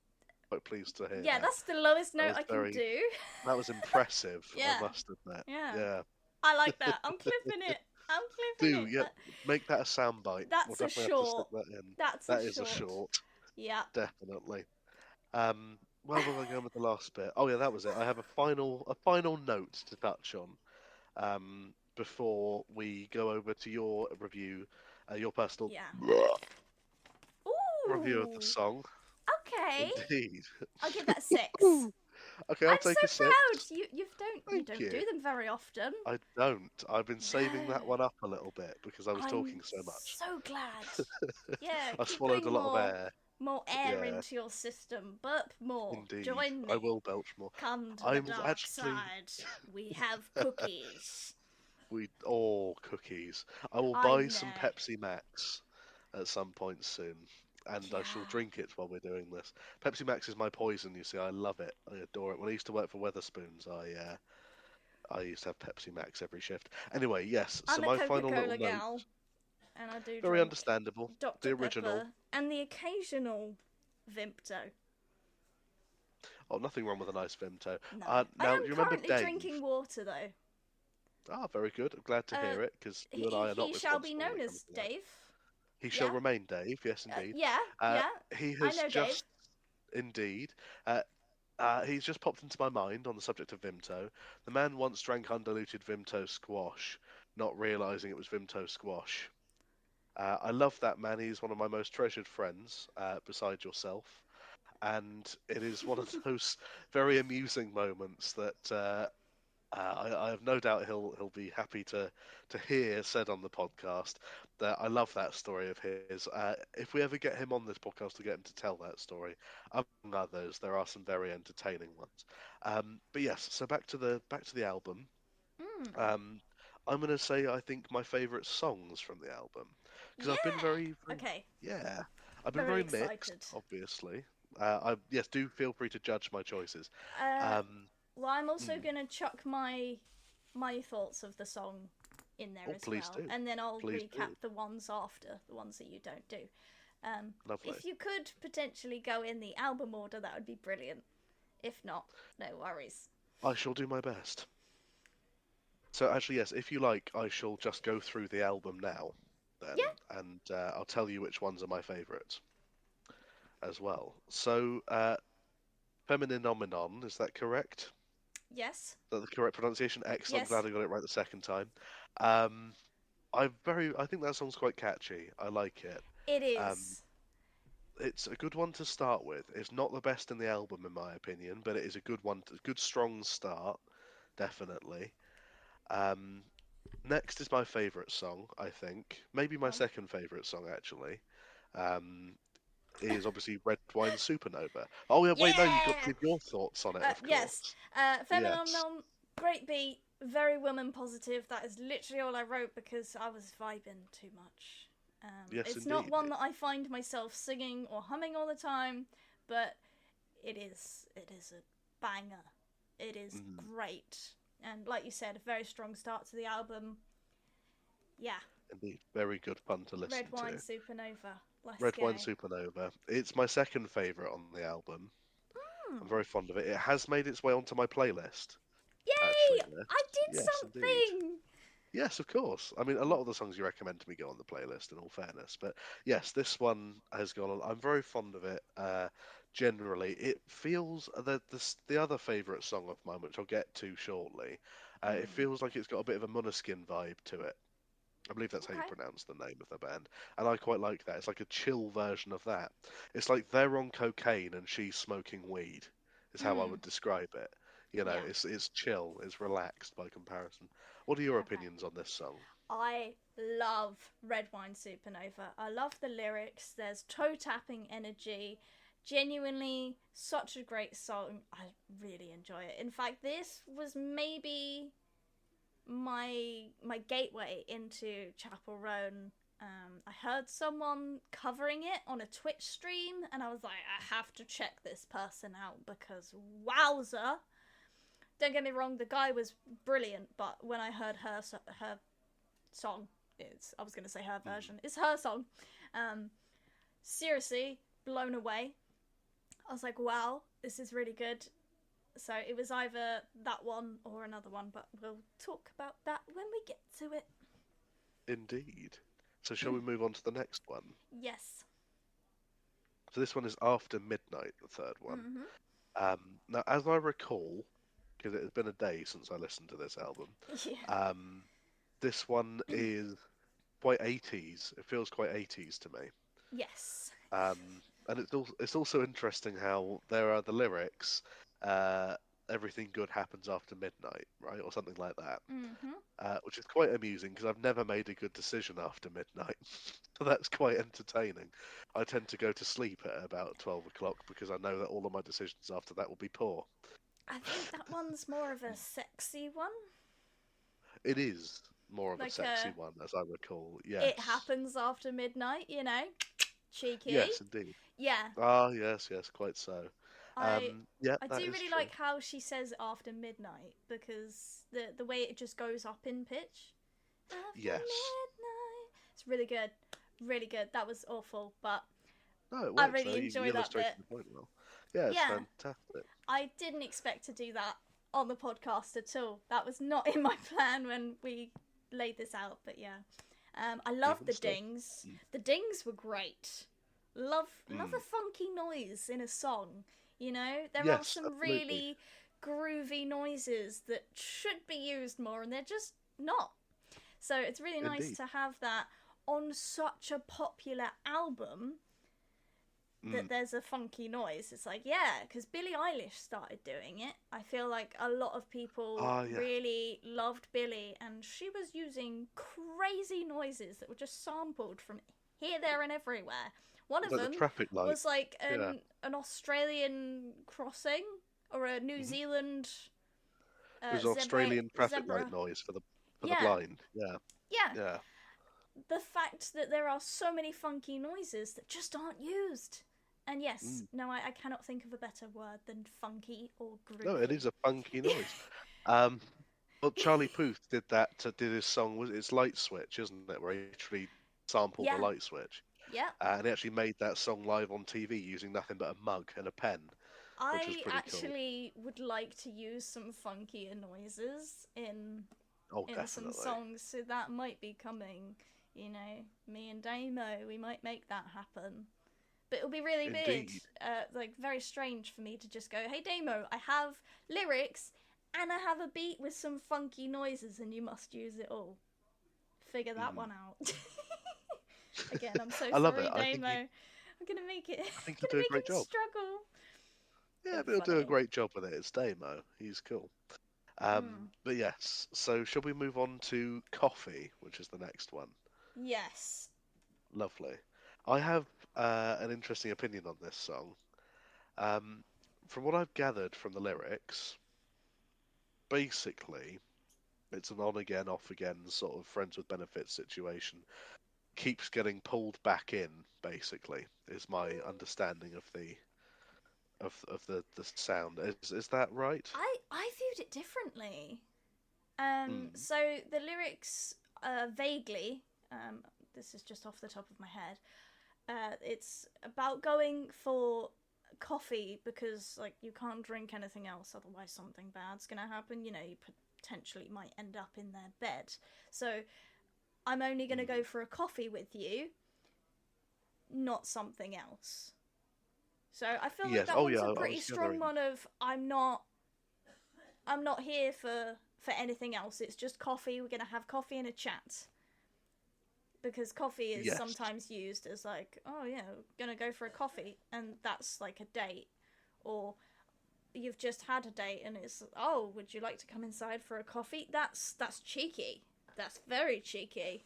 quite pleased to hear Yeah, that. that's the lowest That note was I can very do. that was impressive, I Yeah, must admit. yeah. Yeah. I like that. I'm clipping it. I'm clipping Do it. yeah, make that a soundbite. We'll That's a definitely have to stick short. that in. That's a That is a short. short, Yeah. definitely. Where was I going with the last bit? Oh yeah, that was it. I have a final note to touch on before we go over to your review, your personal Yeah. review of the Ooh. song. Okay. Indeed. I'll give that a 6. Woo! Okay, I'll I'm so take a six. proud. You Thank don't you. do them very often. I don't. I've been saving No. that one up a little bit because I was I'm talking so much. so glad. Yeah, I keep swallowed a putting lot of air. more air Yeah, into your system. Burp more. indeed. Join I me. will belch more. Come to the I'm dark actually side. We have cookies. we oh cookies. I will I buy some know. Pepsi Max at some point soon, and I shall Yeah. drink it while we're doing this. Pepsi Max is my poison. You see, I love it. I adore it. When I used to work for Weatherspoons, I used to have Pepsi Max every shift. Anyway, yes. So I'm a my Coca final little Cola note, gal, and I do very drink understandable. The Dr. original. Pepper and the occasional Vimto. Oh, nothing wrong with a nice Vimto. No. I Now, do am you remember currently Dave? drinking water, though. Ah, very good. I'm glad to Uh, hear it because you and I are not he shall be responsible when known it comes as to that. Dave. He shall Yeah? remain Dave. Yes, indeed. Yeah, Uh, yeah. he I has know Dave. just, indeed, uh, he's just popped into my mind on the subject of Vimto. The man once drank undiluted Vimto squash, not realizing it was Vimto squash. I love that man. He's one of my most treasured friends, besides yourself. And it is one of those very amusing moments that I have no doubt he'll be happy to hear said on the podcast that I love that story of his. If we ever get him on this podcast to get him to tell that story, among others, there are some very entertaining ones. But yes, so back to the album. Mm. Um, I'm gonna say I think my favourite songs from the album because I've been Yeah. very Okay. yeah I've been Very very mixed, excited. obviously. Yes, do feel free to judge my choices. Uh, Um, well, I'm also mm, gonna chuck my thoughts of the song in there oh, as please well, do, and then I'll please recap do. the ones after the ones that you don't do. Lovely. If you could potentially go in the album order, that would be brilliant. If not, no worries. I shall do my best. So actually, yes, if you like, I shall just go through the album now. then, Yeah. and I'll tell you which ones are my favourites as well. So, Femininomenon, is that correct? Is Yes. that the correct pronunciation? Excellent. I'm Yes. glad I got it right the second time. Um, I think that song's quite catchy. I like it. It Um, is. it's a good one to start with. It's not the best in the album, in my opinion, but it is a good one, a good strong start, definitely. Um, Next is my favourite song, I think. Maybe my Um, second favourite song, actually. Um, is obviously Red Wine Supernova. Oh yeah, wait, no, you got to yeah. give your thoughts on it, of Yes. course. Yes, Phenomenon. Great beat. Very woman positive. That is literally all I wrote because I was vibing too much. yes, It's not indeed. one that I find myself singing or humming all the time, but it is a banger. It is Mm, great. And like you said, a very strong start to the album. Yeah. indeed, very good fun to listen Red Wine to. Supernova. Let's Red go. Wine Supernova. It's my second favourite on the album. I'm Hmm. very fond of it. It has made its way onto my playlist, actually. Yay! I This, did yes, indeed. something! Yes, of course. I mean, a lot of the songs you recommend to me go on the playlist, in all fairness. But yes, this one has gone on. I'm very fond of it. Generally, it feels the other favourite song of mine, which I'll get to shortly. It Mm. feels like it's got a bit of a Måneskin vibe to it. I believe that's how you Okay. pronounce the name of the band, and I quite like that. It's like a chill version of that. It's like they're on cocaine and she's smoking weed, is how I Mm. would describe it. You know, Yeah. it's chill, it's relaxed by comparison. What are your Okay. opinions on this song? I love Red Wine Supernova. I love the lyrics. There's toe tapping energy. Genuinely, such a great song. I really enjoy it. In fact, this was maybe my gateway into Chapel Roan. I heard someone covering it on a Twitch stream, and I was like, I have to check this person out because wowzer! Don't get me wrong, the guy was brilliant, but when I heard her song, it's I was gonna say her Mm, version, it's her song. Um, Seriously, blown away. I was like, wow, this is really good. So it was either that one or another one, but we'll talk about that when we get to it. indeed. So shall we move on to the next one? Yes. So this one is After Midnight, the third one. Mm-hmm. Now, as I recall, because it has been a day since I listened to this album, Yeah. um, this one is quite 80s. It feels quite 80s to me. Yes. And it's also interesting how there are the lyrics, uh, everything good happens after midnight, right? Or something like that. Mm-hmm. Which is quite amusing because I've never made a good decision after midnight. So that's quite entertaining. I tend to go to sleep at about 12 o'clock because I know that all of my decisions after that will be poor. I think that one's more of a sexy one. It is more of a Like sexy one, as I recall. it Yes. happens after midnight, you know? Cheeky. Yes, indeed. Yeah. Ah, yes, yes, quite so. I Yeah, I that do is really true. like how she says after midnight because the way it just goes up in pitch. After Yes. midnight. It's really good. Really good. That was awful, but No, it I works though. really You enjoy that illustrated bit. the point well. Yeah, it's Yeah, fantastic. I didn't expect to do that on the podcast at all. That was not in my plan when we laid this out, but yeah. I love Even the still. dings. Mm. The dings were great. Love a Mm. funky noise in a song. You know, there are Yes, some absolutely. really groovy noises that should be used more and they're just not. So it's really nice Indeed. to have that on such a popular album Mm. that there's a funky noise. It's like, yeah, because Billie Eilish started doing it. I feel like a lot of people Ah, yeah. really loved Billie, and she was using crazy noises that were just sampled from here, there, and everywhere. One of Like the them traffic light. was like Yeah. an Australian crossing or a New Hmm. Zealand It was an Australian traffic light zebra. noise for the Yeah, blind. Yeah. yeah. Yeah. The fact that there are so many funky noises that just aren't used. And yes, Mm. no, I cannot think of a better word than funky or No, it groovy. is a funky noise. Um, well, Charlie Puth did that. Did his song was it's Light Switch, isn't it? Where he actually sampled the Yeah, light switch, yeah. and he actually made that song live on TV using nothing but a mug and a pen, which was I pretty cool. actually would like to use some funkier noises Oh, in some definitely. songs, so that might be coming. you know, me and Damo, we might make that happen. But it'll be really weird, Indeed. like very strange for me to just go, hey Damo, I have lyrics and I have a beat with some funky noises and you must use it all. Figure that Mm. one out. Again, I'm so I love it. sorry, Damo. I'm gonna make it. I think I'm he'll gonna do a make great him job. struggle. Yeah, It'll but be he'll do a funny. great job with it. It's Damo. He's cool. Mm. But yes, so shall we move on to Coffee, which is the next one? Yes. Lovely. I have an interesting opinion on this song. Um, from what I've gathered from the lyrics, basically, it's an on again, off again sort of friends with benefits situation. Keeps getting pulled back in, basically, is my understanding of the sound. Is that right? I viewed it differently. Mm. So the lyrics, vaguely, this is just off the top of my head. It's about going for coffee because like you can't drink anything else, otherwise something bad's gonna happen. You know, you potentially might end up in their bed. So I'm only gonna Mm. go for a coffee with you, not something else. So I feel like Yes. that Oh, one's yeah. a I pretty was strong gathering. one of I'm not here for anything else. It's just coffee. We're gonna have coffee and a chat. Because coffee is Yes. sometimes used as like, oh yeah, we're gonna go for a coffee, and that's like a date, or you've just had a date and it's, oh, would you like to come inside for a coffee? That's cheeky. That's very cheeky.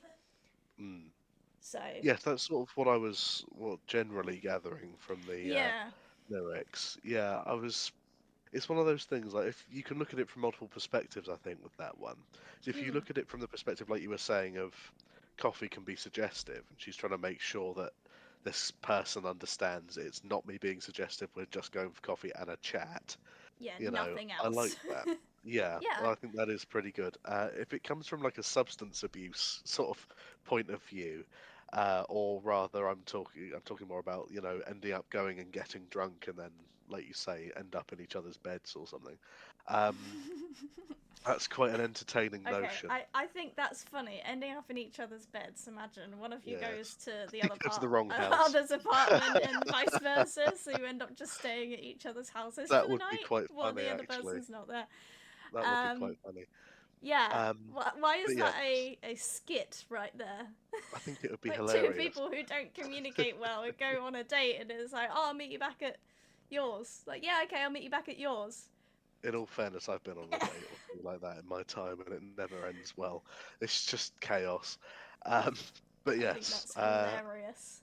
Mm. So Yes, that's sort of what I was generally gathering from the yeah, lyrics. Yeah, I was. It's one of those things like if you can look at it from multiple perspectives, I think with that one. So if you mm, look at it from the perspective, like you were saying, of coffee can be suggestive, and she's trying to make sure that this person understands it's not me being suggestive. We're just going for coffee and a chat. yeah, You know, nothing I like else. that. Yeah, Yeah, I think that is pretty good. If it comes from like a substance abuse sort of point of view, or rather, I'm talking more about ending up going and getting drunk and then, like you say, end up in each other's beds or something. Um, that's quite an entertaining okay, notion. I think that's funny. Ending up in each other's beds. Imagine one of you goes Yes, to the you other go to part, the wrong house. other's apartment, and vice versa. So you end up just staying at each other's houses for That the would be night quite while funny, the other actually. person's not there. That would be Um, quite funny. yeah. Um, Why is but yeah, that a skit right there? I think it would be Like two hilarious. people who don't communicate well would go on a date, and it's like, oh, I'll meet you back at yours. Like, yeah, okay, I'll meet you back at yours. In all fairness, I've been on a date or something like that in my time, and it never ends well. It's just chaos. Um, but I think yes, that's hilarious.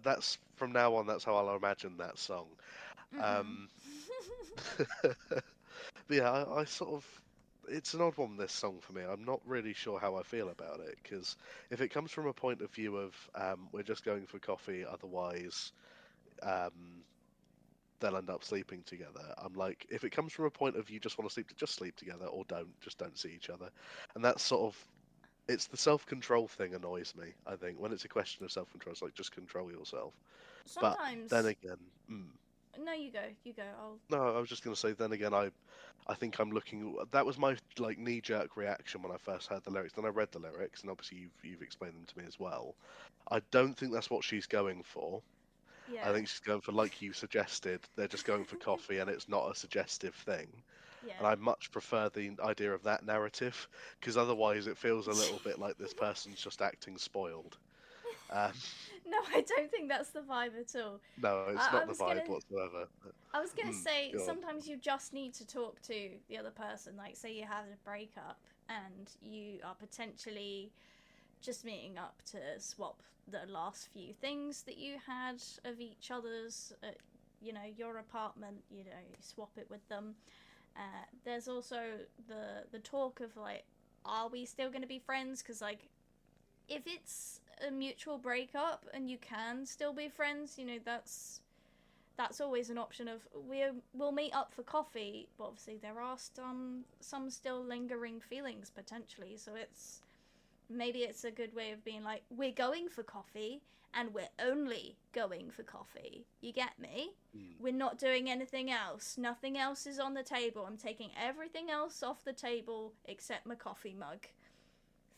that's from now on. That's how I'll imagine that song. Mhm. Um, but yeah, I sort of. It's an odd one, this song for me. I'm not really sure how I feel about it because if it comes from a point of view of we're just going for coffee, otherwise um, they'll end up sleeping together. I'm like, if it comes from a point of you just want to sleep, just sleep together, or just don't see each other. And that's sort of it's the self-control thing annoys me. I think when it's a question of self-control, it's like just control yourself. But then Sometimes. again, No, you go. You go. I'll. no, I was just going to say. Then again, I think I'm looking. That was my like knee-jerk reaction when I first heard the lyrics. Then I read the lyrics, and obviously you've explained them to me as well. I don't think that's what she's going for. I Yeah. think she's going for, like you suggested, they're just going for coffee and it's not a suggestive thing. And Yeah. I much prefer the idea of that narrative because otherwise it feels a little bit like this person's just acting spoiled. Um, No, I don't think that's the vibe at all. no, it's I not the was gonna vibe whatsoever. I was gonna say Go on. sometimes you just need to talk to the other person. Like, say you have a breakup and you are potentially just meeting up to swap the last few things that you had of each other's, your apartment. You know, you swap it with them. There's also the talk of like, are we still gonna be friends? Because like, if it's a mutual breakup and you can still be friends, that's always an option of we'll meet up for coffee, but obviously there are some still lingering feelings potentially, so it's a good way of being like, we're going for coffee and we're only going for coffee. You get me? Mm, We're not doing anything else. Nothing else is on the table. I'm taking everything else off the table except my coffee mug.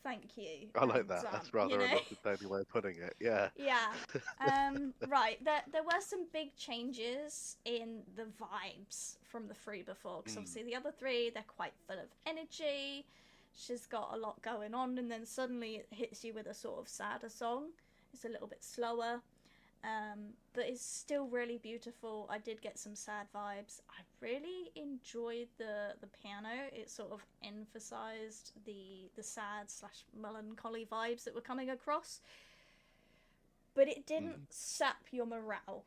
Thank you. I like And that. That's you rather know, an entertaining way of putting it. Yeah. yeah. Right. There were some big changes in the vibes from the three before, because Mm, obviously the other three they're quite full of energy. She's got a lot going on, and then suddenly it hits you with a sort of sadder song. It's a little bit slower, but it's still really beautiful. I did get some sad vibes. I really enjoyed the piano. It sort of emphasized the sad slash melancholy vibes that were coming across, but it didn't mm. sap your morale.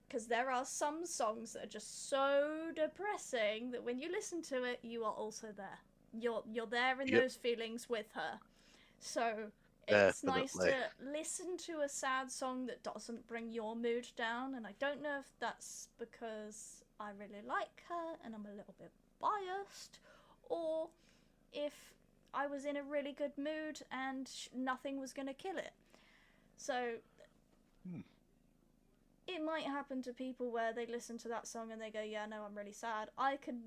Because there are some songs that are just so depressing that when you listen to it, you are also there. You're there in Yep, those feelings with her. So it's nice to definitely. listen to a sad song that doesn't bring your mood down. And I don't know if that's because I really like her and I'm a little bit biased, or if I was in a really good mood and nothing was going to kill it. So Hmm. it might happen to people where they listen to that song and they go, "Yeah, no, I'm really sad." I could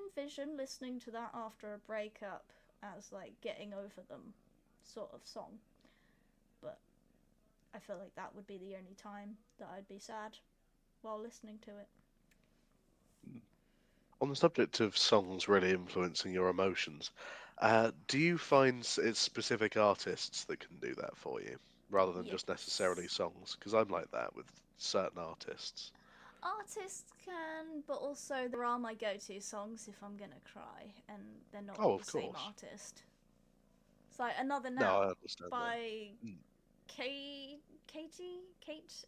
envision listening to that after a breakup as like getting over them sort of song. But I feel like that would be the only time that I'd be sad while listening to it. On the subject of songs really influencing your emotions, do you find it's specific artists that can do that for you, rather than just necessarily Yes. songs? Because I'm like that with certain artists. Artists can, but also there are my go-to songs if I'm gonna cry, and they're not Oh, all the of same course. artist. It's like Another No, I Now understand that. by Mm. Kate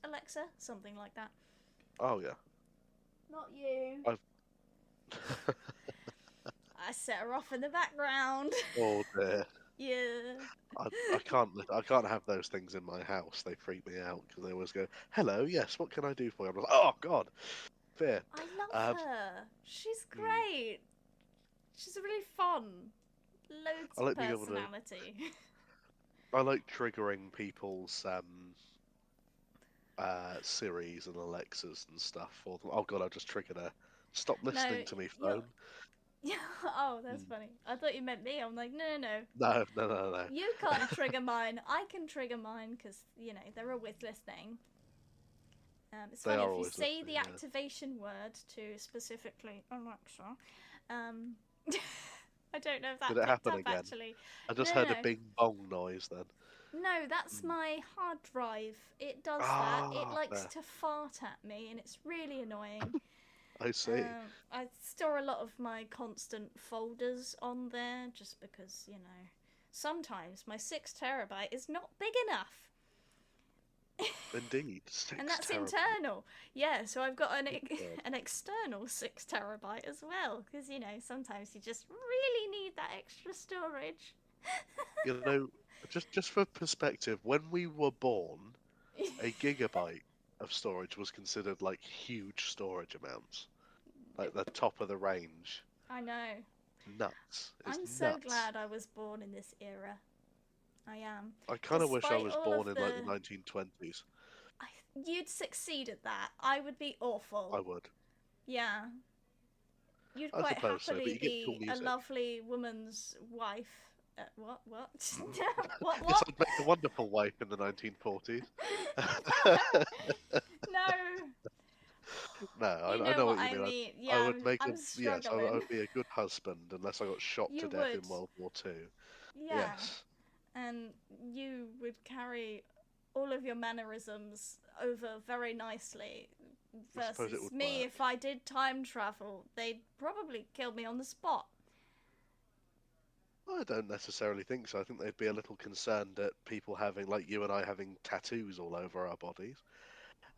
Alexa, something like that. Oh, yeah. Not you. I've. I set her off in the background. Oh dear. Yeah. I can't have those things in my house. They freak me out because they always go, "Hello, yes, what can I do for you?" I'm like, "Oh God, fear." I love Um, her. She's mm, great. She's really fun. Loads I of like being able to. personality. I like triggering people's Siris and Alexas and stuff for them. Oh God, I just triggered her. Stop No, listening to me, you're. phone. Oh, that's Mm. funny. I thought you meant me. I'm like, no, no, no. No, no, no, no. You can't trigger mine. I can trigger mine because, they're always listening. It's They funny, are if you always say listening. the Yeah. activation word to specifically Alexa, um, I don't know if Did that it picked happen up again? actually. I No, just no, heard a no. bing bong noise then. No, that's Mm. my hard drive. It does that. It Ah, likes there. to fart at me, and it's really annoying. I see. I store a lot of my constant folders on there just because, sometimes my 6 terabyte is not big enough. Indeed, And six that's terabyte. internal. Yeah, so I've got Good God. an external 6 terabyte as well, because sometimes you just really need that extra storage. You know, just for perspective, when we were born, a gigabyte of storage was considered like huge storage amounts, like the top of the range. I know. Nuts. It's I'm so nuts. glad I was born in this era. I am. I kind of wish I Despite was all of born in like the the. 1920s. I, you'd succeed at that. I would be awful. I would. Yeah. You'd I quite suppose so, but happily you get cool be a music. lovely woman's wife. What? What? what? Yes, What? I'd make a wonderful wife in the 1940s. No. No, You I know know what what you I mean. mean. I Yeah, would make a I'm yes. I struggling. would be a good husband unless I got shot to You death would. in World War Two. Yeah. Yes, And you would carry all of your mannerisms over very nicely. I suppose it Versus would me, work. if I did time travel, they'd probably kill me on the spot. I don't necessarily think so. I think they'd be a little concerned at people having, like you and I, having tattoos all over our bodies,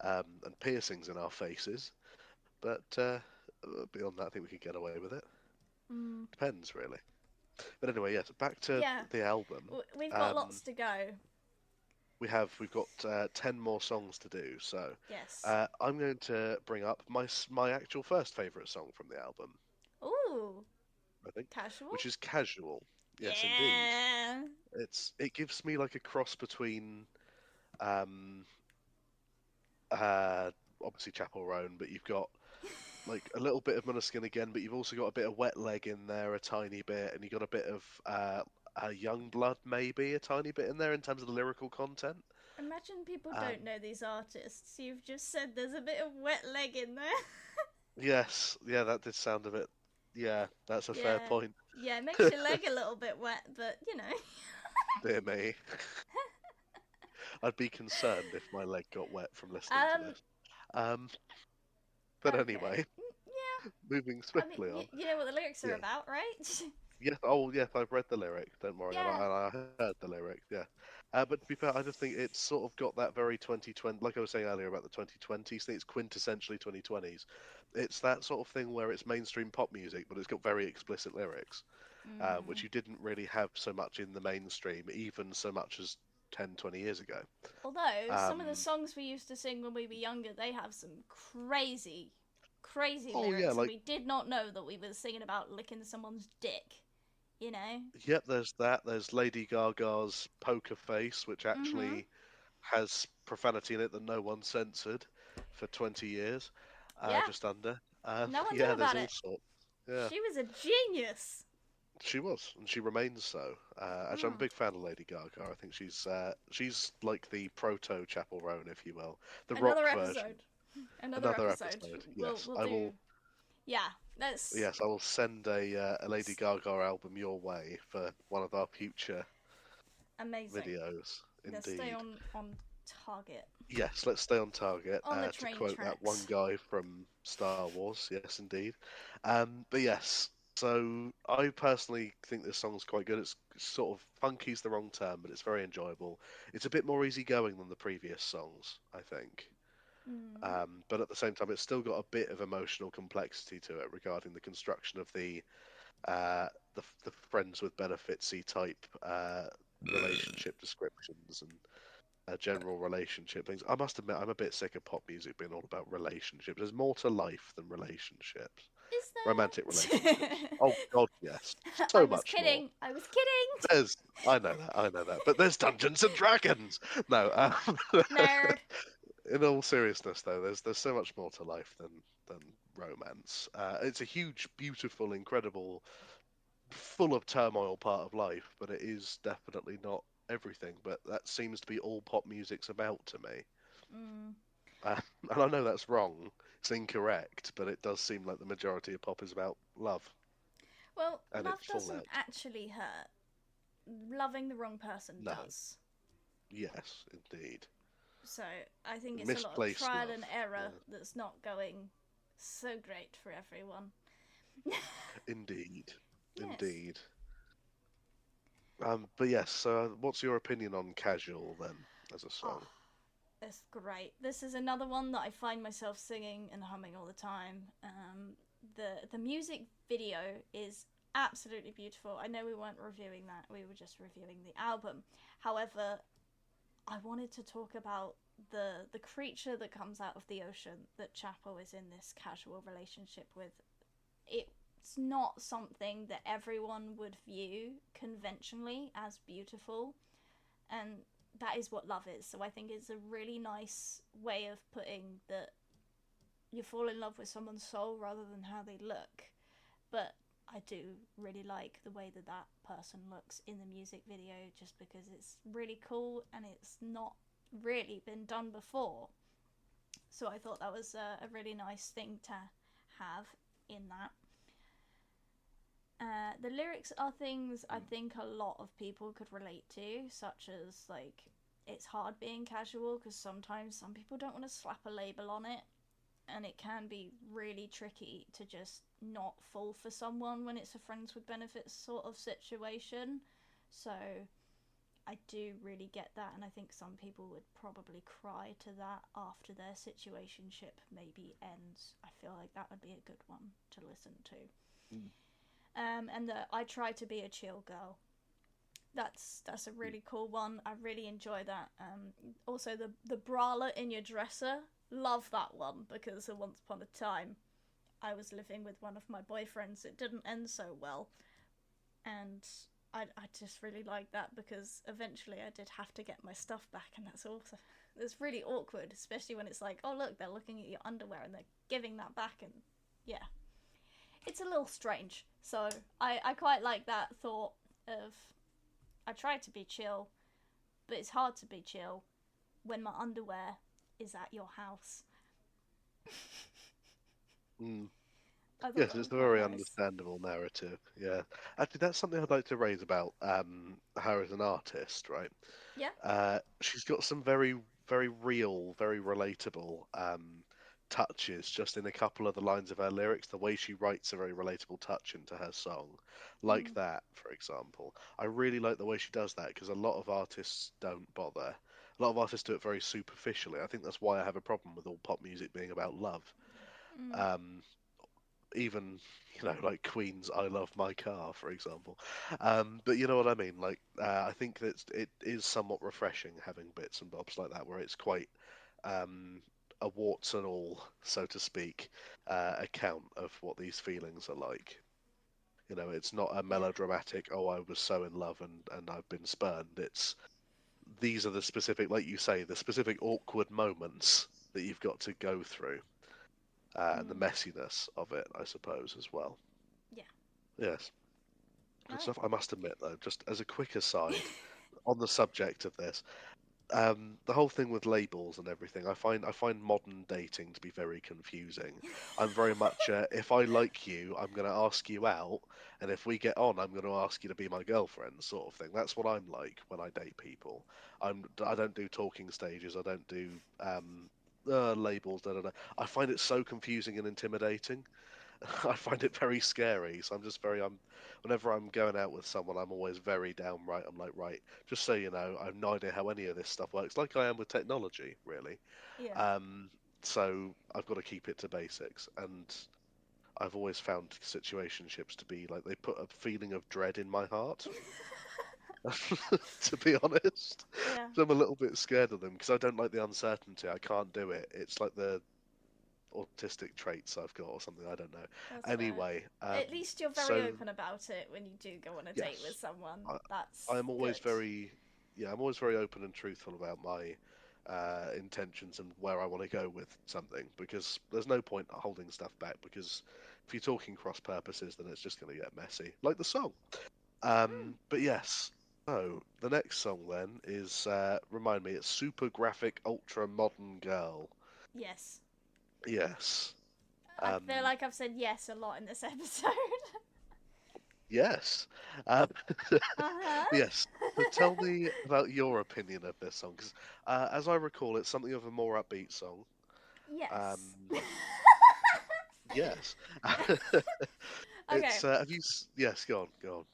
and piercings in our faces. But beyond that, I think we could get away with it. Mm. Depends, really. But anyway, yes. Back to Yeah, the album. we've got Um, lots to go. we've got 10 more songs to do. So Yes. I'm going to bring up my actual first favorite song from the album. Ooh, I think, casual? which is Casual. Yes, indeed. Yeah. It gives me like a cross between um, uh, obviously Chapel Roan, but you've got like a little bit of Måneskin again, but you've also got a bit of Wet Leg in there, a tiny bit, and you got a bit of Young Blood maybe a tiny bit in there in terms of the lyrical content. Imagine people don't Um, know these artists. You've just said there's a bit of wet leg in there. yes, yeah, that did sound a bit. Yeah, that's a fair Yeah. point. Yeah, it makes your leg a little bit wet, but you know. Dear me, I'd be concerned if my leg got wet from listening to Um, this. Um, but okay. anyway, Yeah, moving I mean, swiftly on. you know what the lyrics are Yes, about, right? yes. Oh, yes. I've read the lyric. Don't worry Yeah. about it. I heard the lyric. Yeah. But to be fair, I just think it's sort of got that very 2020, like I was saying earlier about the 2020s thing. It's quintessentially 2020s. It's that sort of thing where it's mainstream pop music, but it's got very explicit lyrics, which Mm. you didn't really have so much in the mainstream, even so much as 10, 20 years ago. Although some of the Um, songs we used to sing when we were younger, they have some crazy, crazy oh yeah, lyrics, and like we did not know that we were singing about licking someone's dick. You know? yep, there's that. There's Lady Gaga's Poker Face, which Mm-hmm. actually has profanity in it that no one censored for 20 years, Yeah. just under. No one knew Yeah, there's about all it. sorts. Yeah, She was a genius. she was, and she remains so. Actually, I'm a Mm. big fan of Lady Gaga. I think she's like the proto Chapel Roan, if you will, the rock Another version. episode. Another Another episode. episode. We'll Yes, we'll I do. will. Yeah. That's Yes, I will send a Lady Gaga album your way for one of our future amazing. videos. Let's stay Indeed. on target. Yes, let's stay on target. On the To train quote that one tracks. guy from Star Wars, yes, indeed. But yes, so I personally think this song's quite good. It's sort of funky's the wrong term, but it's very enjoyable. It's a bit more easygoing than the previous songs, I think. Mm. But at the same time, it's still got a bit of emotional complexity to it regarding the construction of the friends with benefitsy type relationship descriptions and general relationship things. I must admit, I'm a bit sick of pop music being all about relationships. There's more to life than relationships, romantic Is relationships. there? Oh God, yes, I so was much more. kidding. I was kidding. There's, I know that, but there's Dungeons and Dragons. No, Nerd. in all seriousness, though, there's so much more to life than romance. It's a huge, beautiful, incredible, full of turmoil part of life, but it is definitely not everything. But that seems to be all pop music's about to me. Mm. And I know that's wrong, it's incorrect, but it does seem like the majority of pop is about love Well, and love its doesn't fallout. actually hurt. Loving the wrong person No, does. yes, indeed. So I think it's a lot of Misplaced trial love. and error Yeah, that's not going so great for everyone. indeed, Yes. indeed. But yes, so what's your opinion on Casual then, as a Oh, song? it's great. This is another one that I find myself singing and humming all the time. The music video is absolutely beautiful. I know we weren't reviewing that; we were just reviewing the album. However, I wanted to talk about the creature that comes out of the ocean that Chapo is in this casual relationship with. It's not something that everyone would view conventionally as beautiful, and that is what love is. So I think it's a really nice way of putting that you fall in love with someone's soul rather than how they look. But I do really like the way that that person looks in the music video just because it's really cool and it's not really been done before. So I thought that was a really nice thing to have in that. The lyrics are things I think a lot of people could relate to, such as like it's hard being casual because sometimes some people don't want to slap a label on it, and it can be really tricky to just not fall for someone when it's a friends with benefits sort of situation. So I do really get that, and I think some people would probably cry to that after their situationship maybe ends. I feel like that would be a good one to listen to. Mm. And the I try to be a chill girl. That's a really cool one. I really enjoy that. Also the bralette in your dresser. Love that one because once upon a time I was living with one of my boyfriends. It didn't end so well, and I just really like that because eventually I did have to get my stuff back, and that's also it's really awkward, especially when it's like, oh look, they're looking at your underwear and they're giving that back, and yeah, it's a little strange. So I quite like that thought of I try to be chill, but it's hard to be chill when my underwear is at your house. Mm. I thought Yes, that was it's a quite very nice. understandable narrative. Yeah, actually, that's something I'd like to raise about her as an artist. Right, Yeah. she's got some very, very real, very relatable touches just in a couple of the lines of her lyrics. The way she writes a very relatable touch into her song, like Mm. that, for example. I really like the way she does that because a lot of artists don't bother. A lot of artists do it very superficially. I think that's why I have a problem with all pop music being about love. Mm. Um, even like Queen's "I Love My Car," for example. But you know what I mean. Like I think that it is somewhat refreshing having bits and bobs like that, where it's quite um, a warts and all, so to speak, account of what these feelings are like. It's not a Yeah. melodramatic, "Oh, I was so in love and I've been spurned." It's these are the specific, like you say, the specific awkward moments that you've got to go through, and the Mm. messiness of it, I suppose, as well. Yeah. Yes. Good Right. stuff. I must admit, though, just as a quick aside on the subject of this, the whole thing with labels and everything, I find modern dating to be very confusing. I'm very much if I like you, I'm going to ask you out, and if we get on, I'm going to ask you to be my girlfriend, sort of thing. That's what I'm like when I date people. I don't do talking stages. I don't do labels. Da, da, da. I find it so confusing and intimidating. I find it very scary. So whenever I'm going out with someone, I'm always very downright. I'm like, right, just so you know, I have no idea how any of this stuff works, like I am with technology, really. Yeah. Um, so I've got to keep it to basics. And I've always found situationships to be like they put a feeling of dread in my heart, to be honest. Yeah. So I'm a little bit scared of them because I don't like the uncertainty. I can't do it. It's like the autistic traits I've got or something. I don't know. That's fair. Anyway, At least you're very so open about it when you do go on a date with yes, someone. I, That's I'm always good. very, yeah, I'm always very open and truthful about my intentions and where I want to go with something because there's no point holding stuff back because if you're talking cross purposes, then it's just going to get messy, like the song. Mm. But yes. So the next song then is remind me, it's Super Graphic Ultra Modern Girl. Yes. Yes. I feel Um, like I've said yes a lot in this episode. yes. Uh Yes. So tell huh. me about your opinion of this song, because as I recall, it's something of a more upbeat song. Yes. Um, yes. Okay. It's have you? Yes, go on, go on.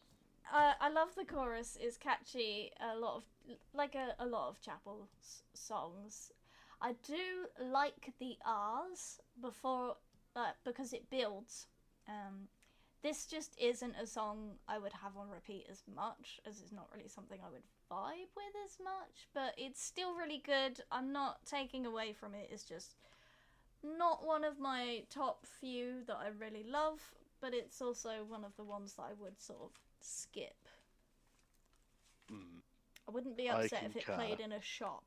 I love the chorus. It's catchy. A lot of a lot of Chapel songs. I do like the R's before because it builds. Um, this just isn't a song I would have on repeat as much, as it's not really something I would vibe with as much. But it's still really good. I'm not taking away from it. It's just not one of my top few that I really love, but it's also one of the ones that I would sort of skip. Mm, I wouldn't be I upset if it concur. played in a shop.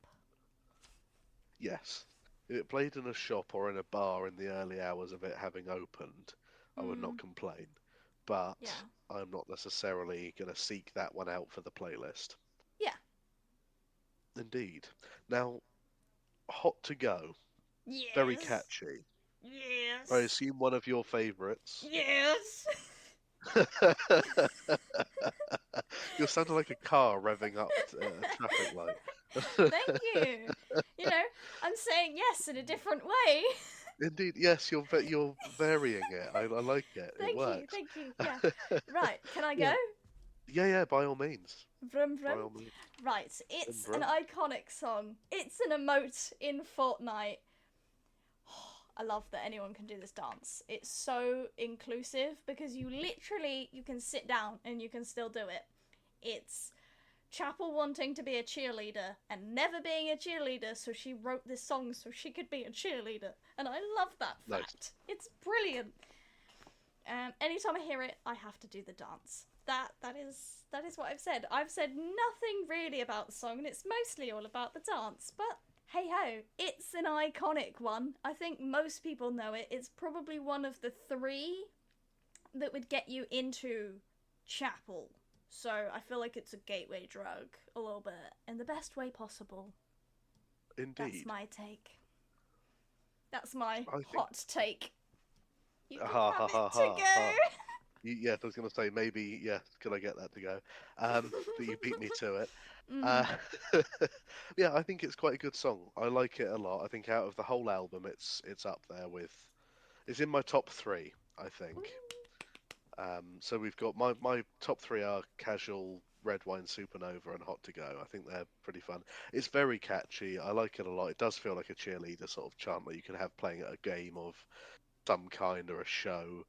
Yes. If it played in a shop or in a bar in the early hours of it having opened, I would not Mm, complain. But yeah. I'm not necessarily going to seek that one out for the playlist. Yeah. Indeed. Now, Hot to Go, very Yes. catchy. I Yes. assume one of your favourites. Yes. You're sounding like a car revving up a traffic light. Thank you. You know, I'm saying yes in a different way. Indeed, yes, you're varying it. I like it. It Thank you. works. Thank you. Yeah. Right. Can I go? Yeah, yeah, yeah. By all means, Vroom by vroom. all means. Right. Brum, It's an brum. iconic song. It's an emote in Fortnite. I love that anyone can do this dance. It's so inclusive because you can sit down and you can still do it. It's Chapel wanting to be a cheerleader and never being a cheerleader, so she wrote this song so she could be a cheerleader. And I love that Nice. fact. It's brilliant. Anytime I hear it, I have to do the dance. That is what I've said. I've said nothing really about the song, and it's mostly all about the dance. But hey ho, it's an iconic one. I think most people know it. It's probably one of the three that would get you into Chapel. So I feel like it's a gateway drug a little bit in the best way possible. That's Indeed. my take. That's my I think. hot take. You can Ha have ha it ha to ha ha. go. Yeah, I was going to say maybe. Yeah, could I get that to go? But you beat me to it. Mm, Uh, yeah, I think it's quite a good song. I like it a lot. I think out of the whole album, it's up there with. It's in my top three, I think. So we've got my top three are Casual, Red Wine Supernova, and Hot to Go. I think they're pretty fun. It's very catchy. I like it a lot. It does feel like a cheerleader sort of chant that you can have playing at a game of some kind or a show.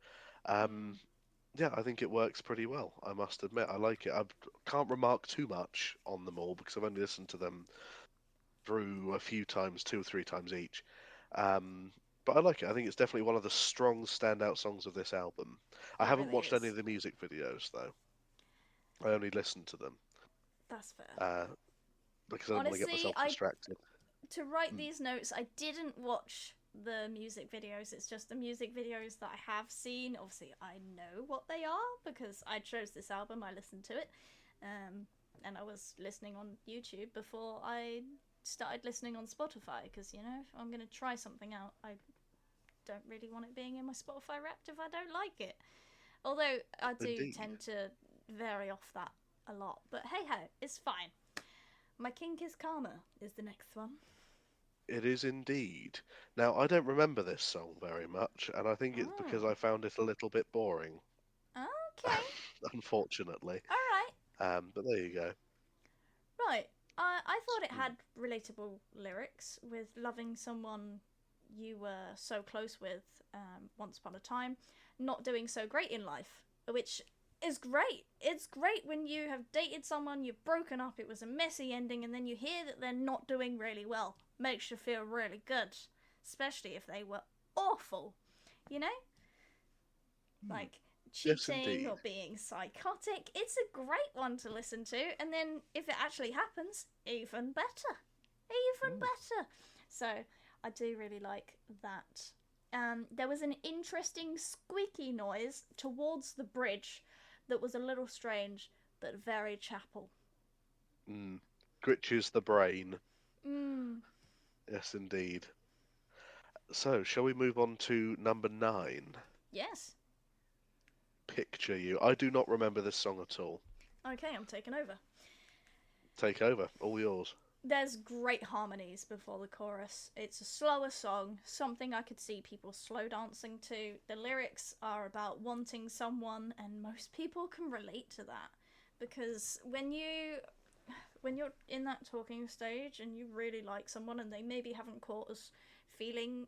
Um, mm, yeah, I think it works pretty well. I must admit, I like it. I can't remark too much on them all because I've only listened to them through a few times, two or three times each. Um, but I like it. I think it's definitely one of the strong standout songs of this album. I it haven't really watched any is. of the music videos though. I only listened to them That's fair. uh, because I didn't want to get Honestly, myself I distracted. to write Mm, these notes, I didn't watch the music videos. It's just the music videos that I have seen. Obviously, I know what they are because I chose this album. I listened to it, um, and I was listening on YouTube before I started listening on Spotify. Because if I'm gonna try something out, I don't really want it being in my Spotify Wrapped if I don't like it. Although I do indeed. tend to vary off that a lot. But hey ho, it's fine. My kink is karma is the next one. It is indeed. Now, I don't remember this song very much, and I think it's because Mm. I found it a little bit boring, Okay. unfortunately. All right. But there you go. Right. I thought it Mm, had relatable lyrics with loving someone you were so close with once upon a time, not doing so great in life, which is great. It's great when you have dated someone, you've broken up, it was a messy ending, and then you hear that they're not doing really well. Makes you feel really good, especially if they were awful, you know? mm. Like Yes, cheating indeed. or being psychotic. It's a great one to listen to, and then if it actually happens, even better. Even Mm, better. So I do really like that. There was an interesting squeaky noise towards the bridge that was a little strange, but very chapel. mm. Gritches the brain. Mmm. Yes, indeed. So, shall we move on to number nine? Yes. Picture You. I do not remember this song at all. Okay, I'm taking over. Take over. All yours. There's great harmonies before the chorus. It's a slower song, something I could see people slow dancing to. The lyrics are about wanting someone, and most people can relate to that because when you're in that talking stage and you really like someone and they maybe haven't caught us feeling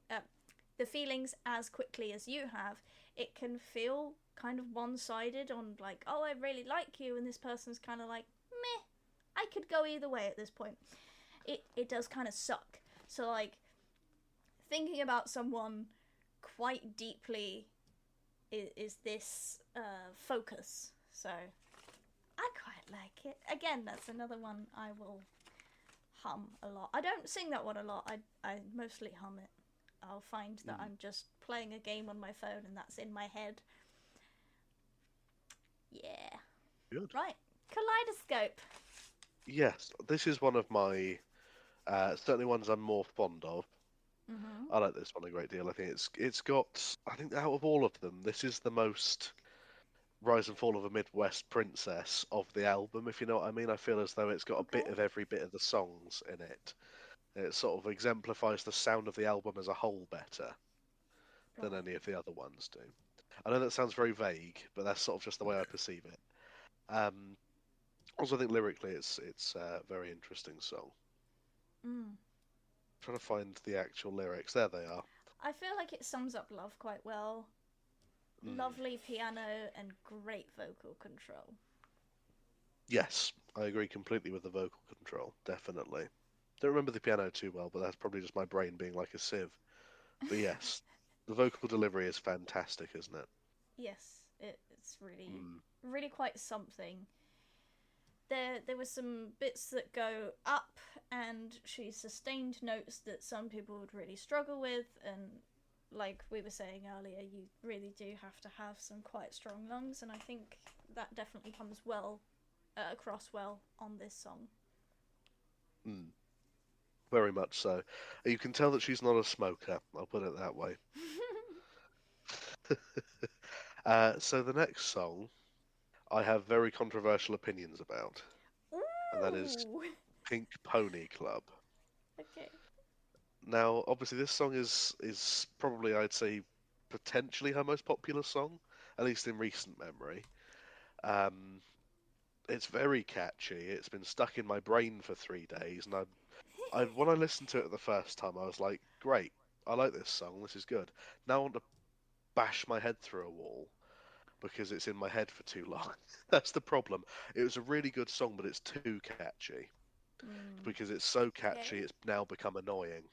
the feelings as quickly as you have, it can feel kind of one-sided on like, oh, I really like you, and this person's kind of like, meh, I could go either way at this point. It does kind of suck. So like thinking about someone quite deeply is this focus. So I quite like it. Again, that's another one I will hum a lot. I don't sing that one a lot. I mostly hum it. I'll find that Mm, I'm just playing a game on my phone and that's in my head. Yeah. good. Right. Kaleidoscope. Yes, this is one of my certainly ones I'm more fond of. Mm-hmm. I like this one a great deal. I think it's got. I think out of all of them, this is the most Rise and Fall of a Midwest Princess of the album, if you know what I mean. I feel as though it's got a Okay. bit of every bit of the songs in it. It sort of exemplifies the sound of the album as a whole better than Right. any of the other ones do. I know that sounds very vague, but that's sort of just the way I perceive it. Um, Also, I think lyrically, it's a very interesting song. Mm. Trying to find the actual lyrics. There they are. I feel like it sums up love quite well. Mm. Lovely piano and great vocal control. Yes, I agree completely with the vocal control. Definitely. Don't remember the piano too well, but that's probably just my brain being like a sieve. But yes, the vocal delivery is fantastic, isn't it? Yes, it's really, Mm. really quite something. There were some bits that go up, and she sustained notes that some people would really struggle with, and like we were saying earlier, you really do have to have some quite strong lungs, and I think that definitely comes well across well on this song. Mm, very much so. You can tell that she's not a smoker. I'll put it that way. So the next song I have very controversial opinions about, and that is Ooh. Pink Pony Club. Okay. Now, obviously, this song is probably, I'd say, potentially her most popular song, at least in recent memory. Um, it's very catchy. It's been stuck in my brain for 3 days, and when I listened to it the first time, I was like, great, I like this song. This is good. Now I want to bash my head through a wall because it's in my head for too long. That's the problem. It was a really good song, but it's too catchy. Mm. Because it's so catchy, Okay. it's now become annoying,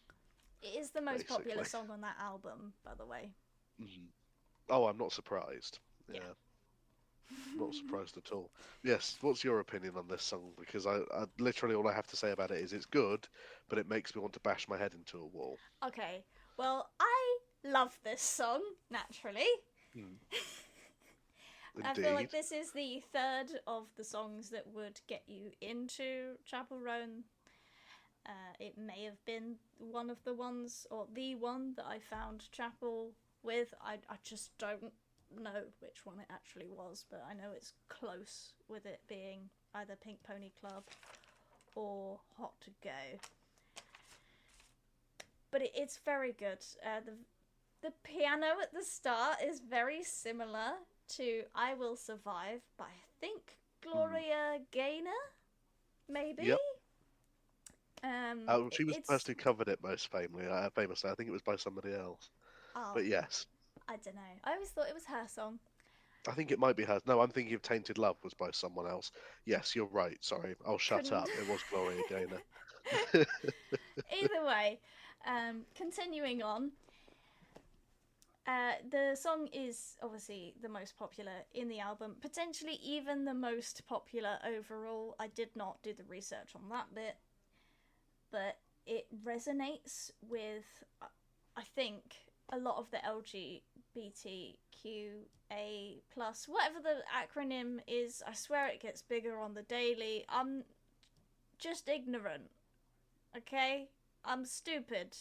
It is the most popular basically. song on that album, by the way. Mhm. Oh, I'm not surprised. Yeah. Yeah, not surprised at all. Yes, what's your opinion on this song? Because I literally all I have to say about it is it's good, but it makes me want to bash my head into a wall. Okay. Well, I love this song, naturally. Hmm. I feel like Indeed. this is the third of the songs that would get you into Chapel Roan. It may have been one of the ones, or the one that I found Chapel with. I just don't know which one it actually was, but I know it's close with it being either Pink Pony Club or Hot to Go. But it's very good. The piano at the start is very similar to "I Will Survive" by I think Hmm. Gloria Gaynor, maybe. Yep. She was the It's person who covered it most famously. I think it was by somebody else. oh, But yes, I don't know. I always thought it was her song. I think it might be hers. No, I'm thinking of Tainted Love was by someone else. Yes, you're right. Sorry, I'll shut Couldn't. up. It was Gloria Gaynor. Either way, continuing on. The song is obviously the most popular in the album, potentially even the most popular overall. I did not do the research on that bit, but it resonates with, I think, a lot of the LGBTQA plus, whatever the acronym is. I swear it gets bigger on the daily. I'm just ignorant, okay? I'm stupid.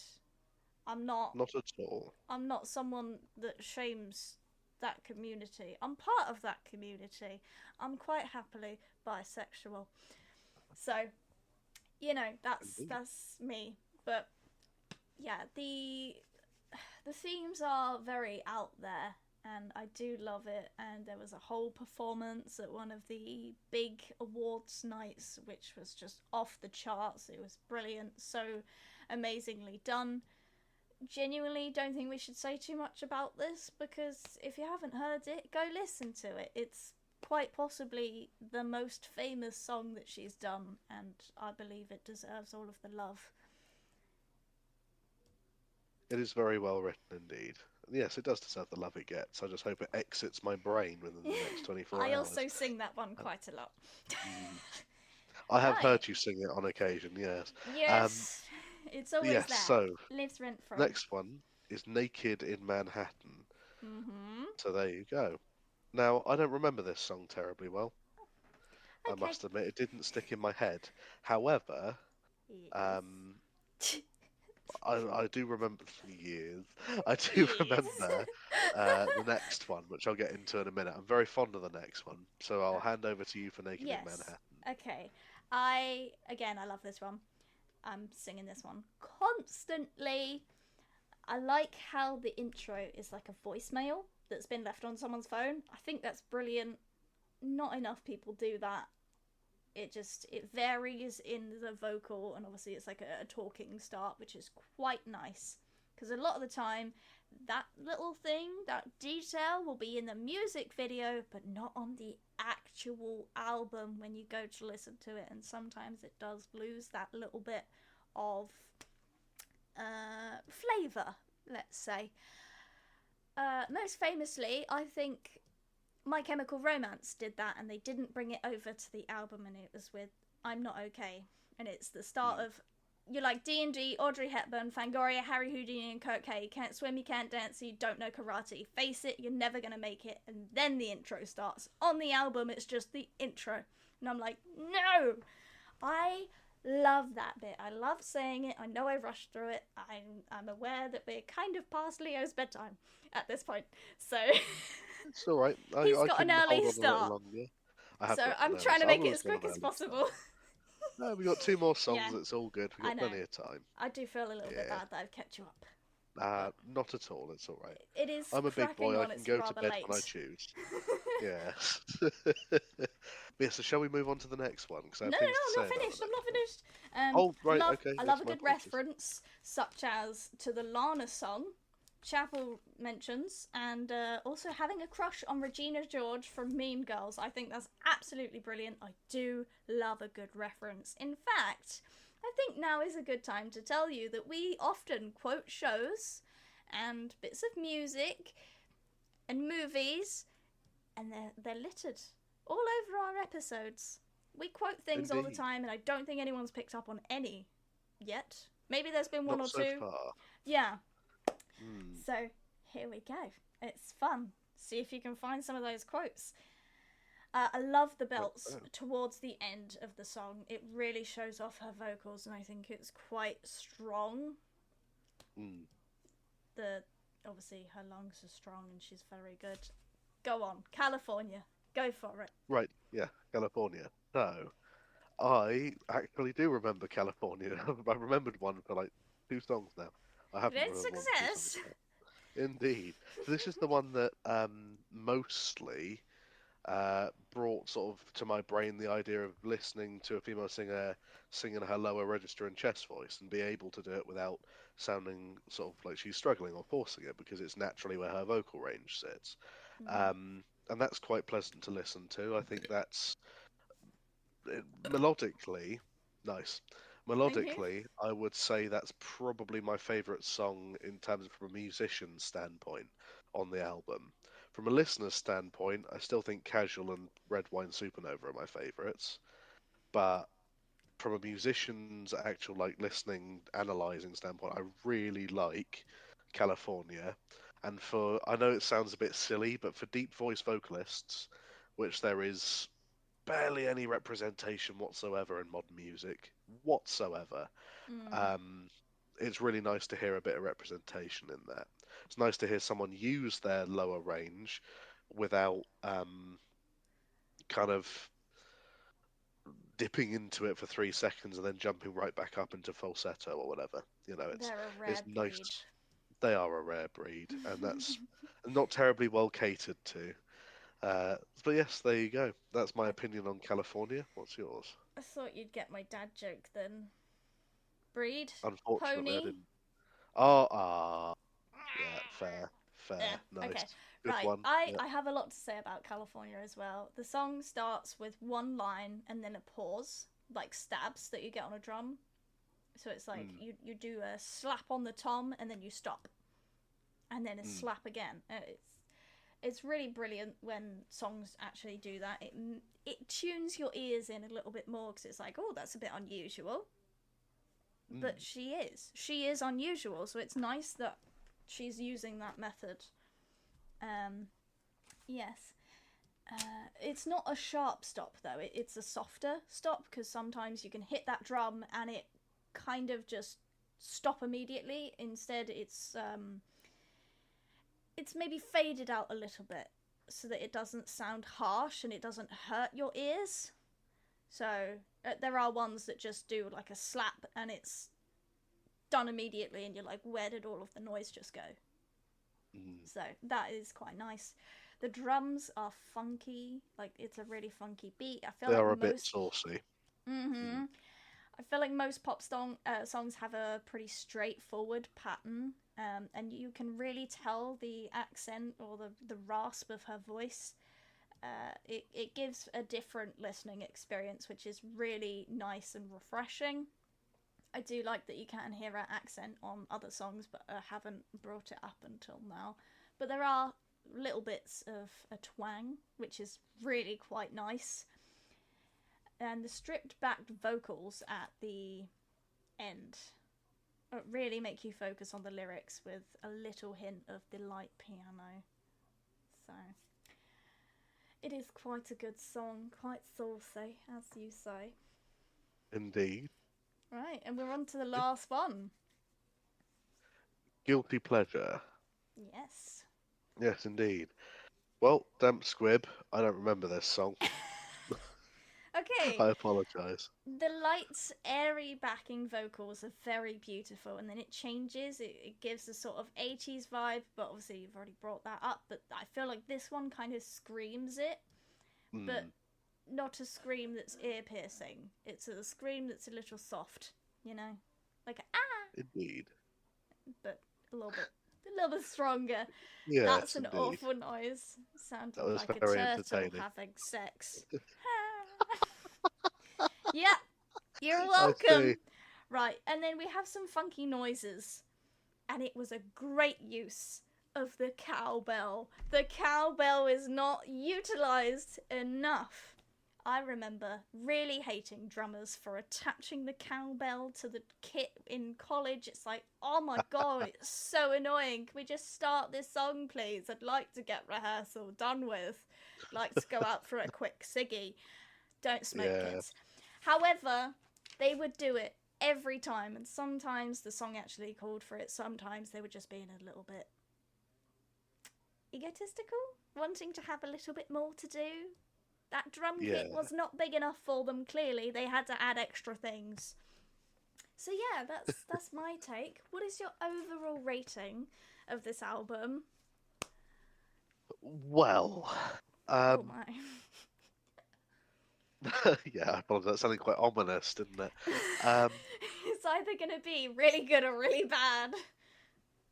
I'm not. Not at all. I'm not someone that shames that community. I'm part of that community. I'm quite happily bisexual. So, Indeed. that's me. But yeah, the themes are very out there and I do love it. And there was a whole performance at one of the big awards nights, which was just off the charts. It was brilliant, so amazingly done. Genuinely don't think we should say too much about this because if you haven't heard it, go listen to it. It's quite possibly the most famous song that she's done, and I believe it deserves all of the love. It is very well written indeed. Yes, it does deserve the love it gets. I just hope it exits my brain within the next 24 I hours. also sing that one Um, quite a lot. mm, I have Right. heard you sing it on occasion, yes. Um, Yes, it's always yes, there. so Lives rent free. next one is Naked in Manhattan. Mm-hmm. So there you go. Now, I don't remember this song terribly well, I Okay. must admit. It didn't stick in my head. However, Yes. um, I do remember years. I do Yes. remember the next one, which I'll get into in a minute. I'm very fond of the next one, so I'll hand over to you for Naked in Yes. Manhattan. Okay. I love this one. I'm singing this one constantly. I like how the intro is like a voicemail that's been left on someone's phone. I think that's brilliant. Not enough people do that. It varies in the vocal, and obviously it's like a talking start, which is quite nice because a lot of the time that little thing, that detail will be in the music video but not on the actual album when you go to listen to it, and sometimes it does lose that little bit of flavour, let's say. Most famously, I think My Chemical Romance did that, and they didn't bring it over to the album, and it was with "I'm Not Okay," and it's the start Mm. of you like D&D, Audrey Hepburn, Fangoria, Harry Houdini, and Kirk Hay. You can't swim, you can't dance, you don't know karate. Face it, you're never gonna make it. And then the intro starts. On the album, it's just the intro. And I'm like, no! I love that bit. I love saying it. I know I rushed through it. I'm aware that we're kind of past Leo's bedtime at this point. So It's all right. he's I got an can hold early on a little start. longer. I have So got an I'm early trying to start. I've make it always as got quick an as early start. possible. No, we got two more Yeah, songs. It's all good. We've I got know. plenty of time. I do feel a little bit Yeah. bad that I've kept you up. But Not at all. It's all right. it is I'm a big cracking boy. I on, can it's go to rather bed when I late. choose. Yeah. Yeah. So shall we move on to the next one? Because I No, have no, things to I'm say not about finished. the I'm next not one. finished. Oh, right. Okay. I love Yes, a my good apologies. reference, such as to the Lana song, Chapel mentions, and also having a crush on Regina George from Mean Girls. I think that's absolutely brilliant. I do love a good reference. In fact, I think now is a good time to tell you that we often quote shows and bits of music and movies, and they're littered all over our episodes. We quote things all the Indeed. time, and I don't think anyone's picked up on any yet. Maybe there's been one Not or so two. far. Yeah. Hmm. So here we go. It's fun. See if you can find some of those quotes. I love the belts Oh. towards the end of the song. It really shows off her vocals, and I think it's quite strong. Hmm. Obviously her lungs are strong, and she's very good. Go on, California. Go for it. Right. Yeah. California. So I actually do remember California. I remembered one for like two songs now. I haven't Great remembered one for two songs success. now. Indeed. So this is the one that mostly brought sort of to my brain the idea of listening to a female singer singing her lower register and chest voice and be able to do it without sounding sort of like she's struggling or forcing it because it's naturally where her vocal range sits. Mm. And that's quite pleasant to listen to. I think that's melodically nice. Thank you. Melodically, I would say that's probably my favorite song in terms of from a musician standpoint on the album. From a listener's standpoint, I still think Casual and Red Wine Supernova are my favorites. But from a musician's actual like listening, analyzing standpoint, I really like California. And for I know it sounds a bit silly, but for deep voice vocalists, which there is barely any representation whatsoever in modern music, whatsoever. Mm. Um, it's really nice to hear a bit of representation in that. It's nice to hear someone use their lower range without kind of dipping into it for 3 seconds and then jumping right back up into falsetto or whatever. You know, They're a it's rare breed. nice. They are a rare breed, and that's not terribly well catered to. But yes, there you go. That's my I, opinion on California. What's yours? I thought you'd get my dad joke then. Breed? Unfortunately, I Pony? didn't. Oh, yeah, fair, Yeah, fair, nice, okay. good Right, one. I Yep. have a lot to say about California as well. The song starts with one line and then a pause, like stabs that you get on a drum. So it's like Mm, you do a slap on the tom and then you stop. And then a mm, slap again. It's really brilliant when songs actually do that. It tunes your ears in a little bit more because it's like, oh, that's a bit unusual. But mm. she is unusual, so it's nice that she's using that method. Um, yes. It's not a sharp stop though. It's a softer stop because sometimes you can hit that drum and it kind of just stop immediately. Instead, it's maybe faded out a little bit so that it doesn't sound harsh and it doesn't hurt your ears. So there are ones that just do like a slap and it's done immediately and you're like, where did all of the noise just go? Mm. So that is quite nice. The drums are funky, like it's a really funky beat. I feel They like are a bit most saucy. mm-hmm. Mm, I feel like most songs have a pretty straightforward pattern, and you can really tell the accent or the rasp of her voice. It gives a different listening experience, which is really nice and refreshing. I do like that you can hear her accent on other songs, but I haven't brought it up until now. But there are little bits of a twang, which is really quite nice. And the stripped back vocals at the end. It really make you focus on the lyrics with a little hint of the light piano. So it is quite a good song, quite saucy, as you say. Indeed. Right, and we're on to the last one. Guilty pleasure. Yes. Yes, indeed. Well, Damp Squib, I don't remember this song. Okay, I apologise. the light, airy backing vocals are very beautiful, and then it changes. It gives a sort of 80s vibe, but obviously you've already brought that up. But I feel like this one kind of screams it, but Mm, not a scream that's ear piercing. It's a scream that's a little soft, like a, ah, indeed. but a little bit stronger. That's Yes, an indeed. awful noise. That Sounded was like a very turtle entertaining. having sex. Yep, you're I see. welcome. Right, and then we have some funky noises, and it was a great use of the cowbell. The cowbell is not utilized enough. I remember really hating drummers for attaching the cowbell to the kit in college. It's like, oh my god, it's so annoying. Can we just start this song, please? I'd like to get rehearsal done with. I'd like to go out for a quick ciggy. Don't smoke, Yeah. kids. However, they would do it every time, and sometimes the song actually called for it. Sometimes they were just being a little bit egotistical, wanting to have a little bit more to do. That drum kit Yeah. was not big enough for them, clearly. They had to add extra things. So yeah, that's my take. What is your overall rating of this album? Well, Oh um, my. yeah, I apologise. That sounded quite ominous, didn't it? Um, It's either going to be really good or really bad.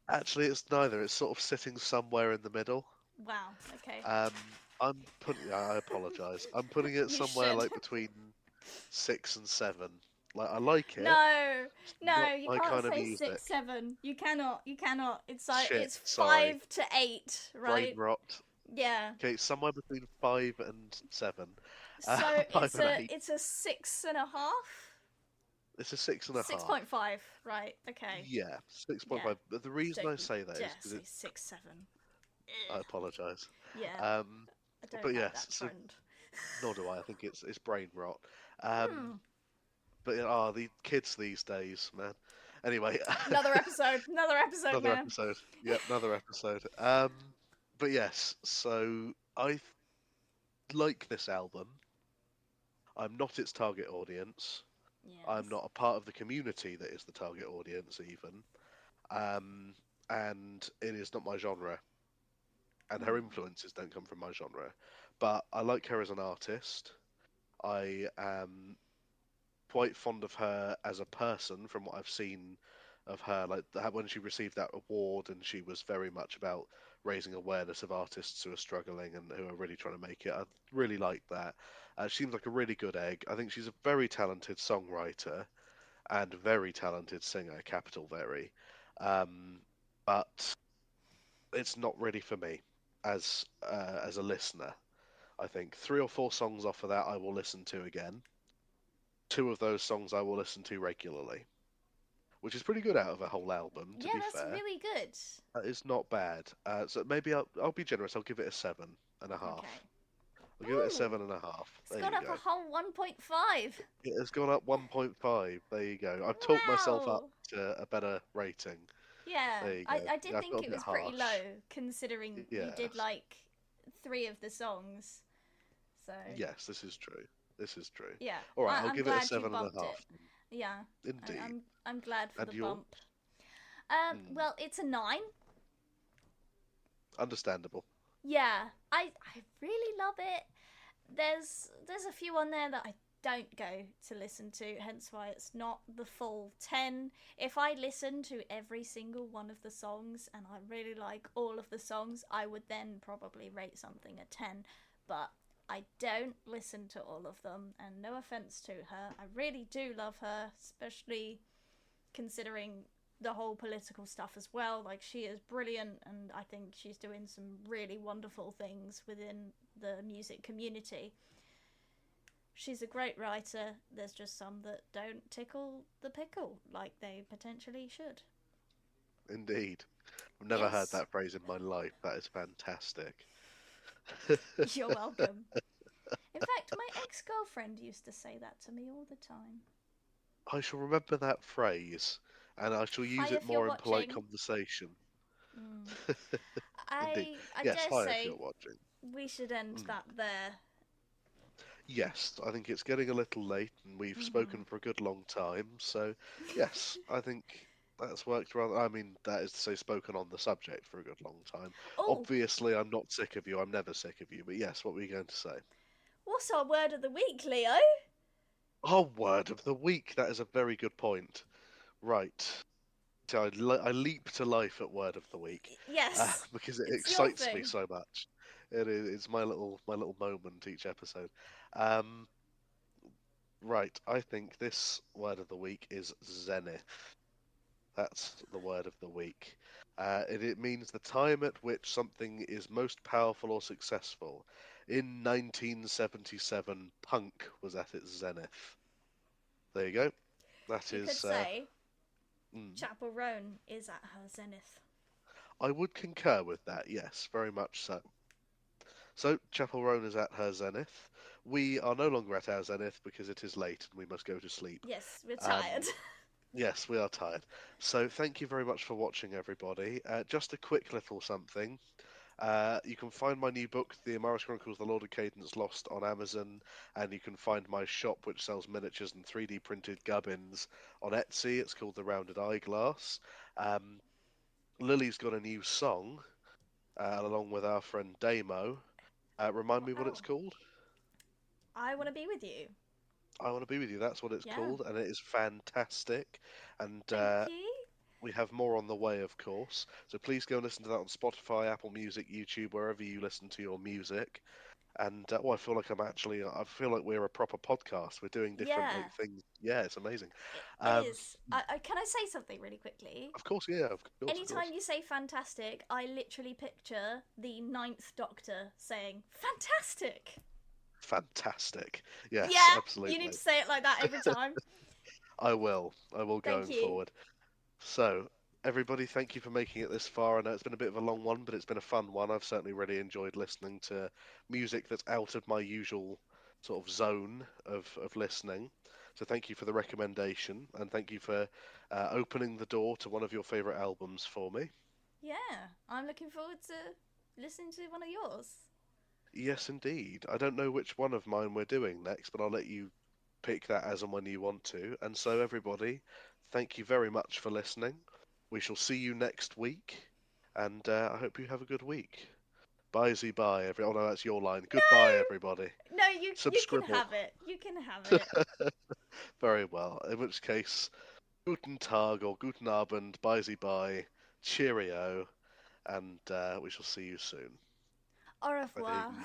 Actually, it's neither. It's sort of sitting somewhere in the middle. Wow, okay. I'm putting. I apologise. I'm putting it You somewhere should. like between 6 and 7. Like I like it. No, It's no, not you my can't kind of say six, music. 7. You cannot, you cannot. It's like, Shit. it's Sorry. 5 to 8, Brain right? rot. Yeah. Okay, somewhere between 5 and 7. So Five it's and a, eight. it's a 6.5? It's a 6.5. 6.5, right, okay. Yeah, Yeah. 6.5. But the reason Don't I you say that dare is because say it. 6, 7. I Ugh. apologise. Yeah, Um, I don't but like yes, that so trend. nor do I. I think it's brain rot. Um, Hmm. but the kids these days, man. Anyway, Another episode, another man. episode. Yep, another episode. But yes, so like this album. I'm not its target audience. I'm Yes. not a part of the community that is the target audience, even. Um, and it is not my genre, and her Oh. influences don't come from my genre. But I like her as an artist. I am quite fond of her as a person from what I've seen of her. Like when she received that award, and she was very much about raising awareness of artists who are struggling and who are really trying to make it. I really like that. She seems like a really good egg. I think she's a very talented songwriter and very talented singer, capital very. Um, but it's not really for me as a listener. I think 3 or 4 songs off of that I will listen to again. 2 of those songs I will listen to regularly, which is pretty good out of a whole album, to Yeah, be that's fair. really good. It's not bad. So maybe I'll be generous. I'll give it a 7.5. Okay. I'll give it a Ooh, 7.5. it's There gone you up a go. whole 1.5. It has gone up 1.5. There you go. I've talked myself up Wow. to a better rating. Yeah, There you I, go. I did I think felt a it bit was pretty harsh. low considering you did Yes. like 3 of the songs. So, Yes, this is true. This is true. yeah, All right, I'll I'm give it a glad you seven and a bumped it. half. Yeah, Indeed. I'm glad for And the yours? bump. Hmm. Well, it's a 9. Understandable. Yeah, I really love it. There's a few on there that I don't go to listen to, hence why it's not the full 10. If I listen to every single one of the songs and I really like all of the songs, I would then probably rate something a 10. But I don't listen to all of them, and no offense to her, I really do love her, especially considering the whole political stuff as well. Like, she is brilliant, and I think she's doing some really wonderful things within the music community. she's a great writer. There's just some that don't tickle the pickle like they potentially should. Indeed. I've never heard Yes, that phrase in my life. That is fantastic. you're welcome. In fact, my ex girlfriend used to say that to me all the time. I shall remember that phrase, and I shall use Hi, it if you're more in polite watching. conversation. Mm. Indeed. I Yes, dare hi if you're say watching. we should end Mm. that there. Yes, I think it's getting a little late, and we've Mm-hmm. spoken for a good long time. So, yes, I think that's worked rather. I mean, that is to say, spoken on the subject for a good long time. Oh, Obviously, I'm not sick of you. I'm never sick of you. But yes, what were you going to say? what's our word of the week, Leo? Oh, word of the week. That is a very good point. Right. So I leap to life at word of the week, Yes, because it it's your excites me thing. so much. It's my little moment each episode. Um, right. I think this word of the week is zenith. That's the word of the week. It means the time at which something is most powerful or successful. In 1977, punk was at its zenith. There you go. That You could is. say Mm, Chapel Roan is at her zenith. I would concur with that. Yes, very much so. So Chapel Roan is at her zenith. We are no longer at our zenith because it is late and we must go to sleep. Yes, we're tired. Um, yes, we are tired. So thank you very much for watching, everybody. Just a quick little something. You can find my new book, The Amaris Chronicles: The Lord of Cadence Lost, on Amazon, and you can find my shop, which sells miniatures and 3D printed gubbins, on Etsy. It's called The Rounded Eyeglass. Um, Lily's got a new song, along with our friend Damo. Remind me what it's Wow. called? I want to be with you. I Want to Be With You. That's what it's Yeah. called, and it is fantastic. And Thank you. we have more on the way, of course. So please go and listen to that on Spotify, Apple Music, YouTube, wherever you listen to your music. And I feel like I feel like we're a proper podcast. We're doing different Yeah, like things. Yeah, it's amazing. it Um, is. Can I say something really quickly? of course, yeah, of course, of course. Anytime you say fantastic, I literally picture the Ninth Doctor saying fantastic. Fantastic. Yes, Yeah, you need absolutely. to say it like that every time. I will. I will Thank going you. forward. So, everybody, thank you for making it this far. I know it's been a bit of a long one, but it's been a fun one. I've certainly really enjoyed listening to music that's out of my usual sort of zone of listening. So, thank you for the recommendation, and thank you for opening the door to one of your favourite albums for me. Yeah, I'm looking forward to listening to one of yours. Yes, indeed. I don't know which one of mine we're doing next, but I'll let you pick that as and when you want to. And so, everybody, thank you very much for listening. We shall see you next week, and I hope you have a good week. Bye, Z, bye. Oh no, that's your line. Goodbye, No, everybody. no, you can Subscribble. have it. You can have it. Very well. In which case, Guten Tag or Guten Abend, bye, Z, bye. Cheerio, and we shall see you soon. Au revoir. Adieu.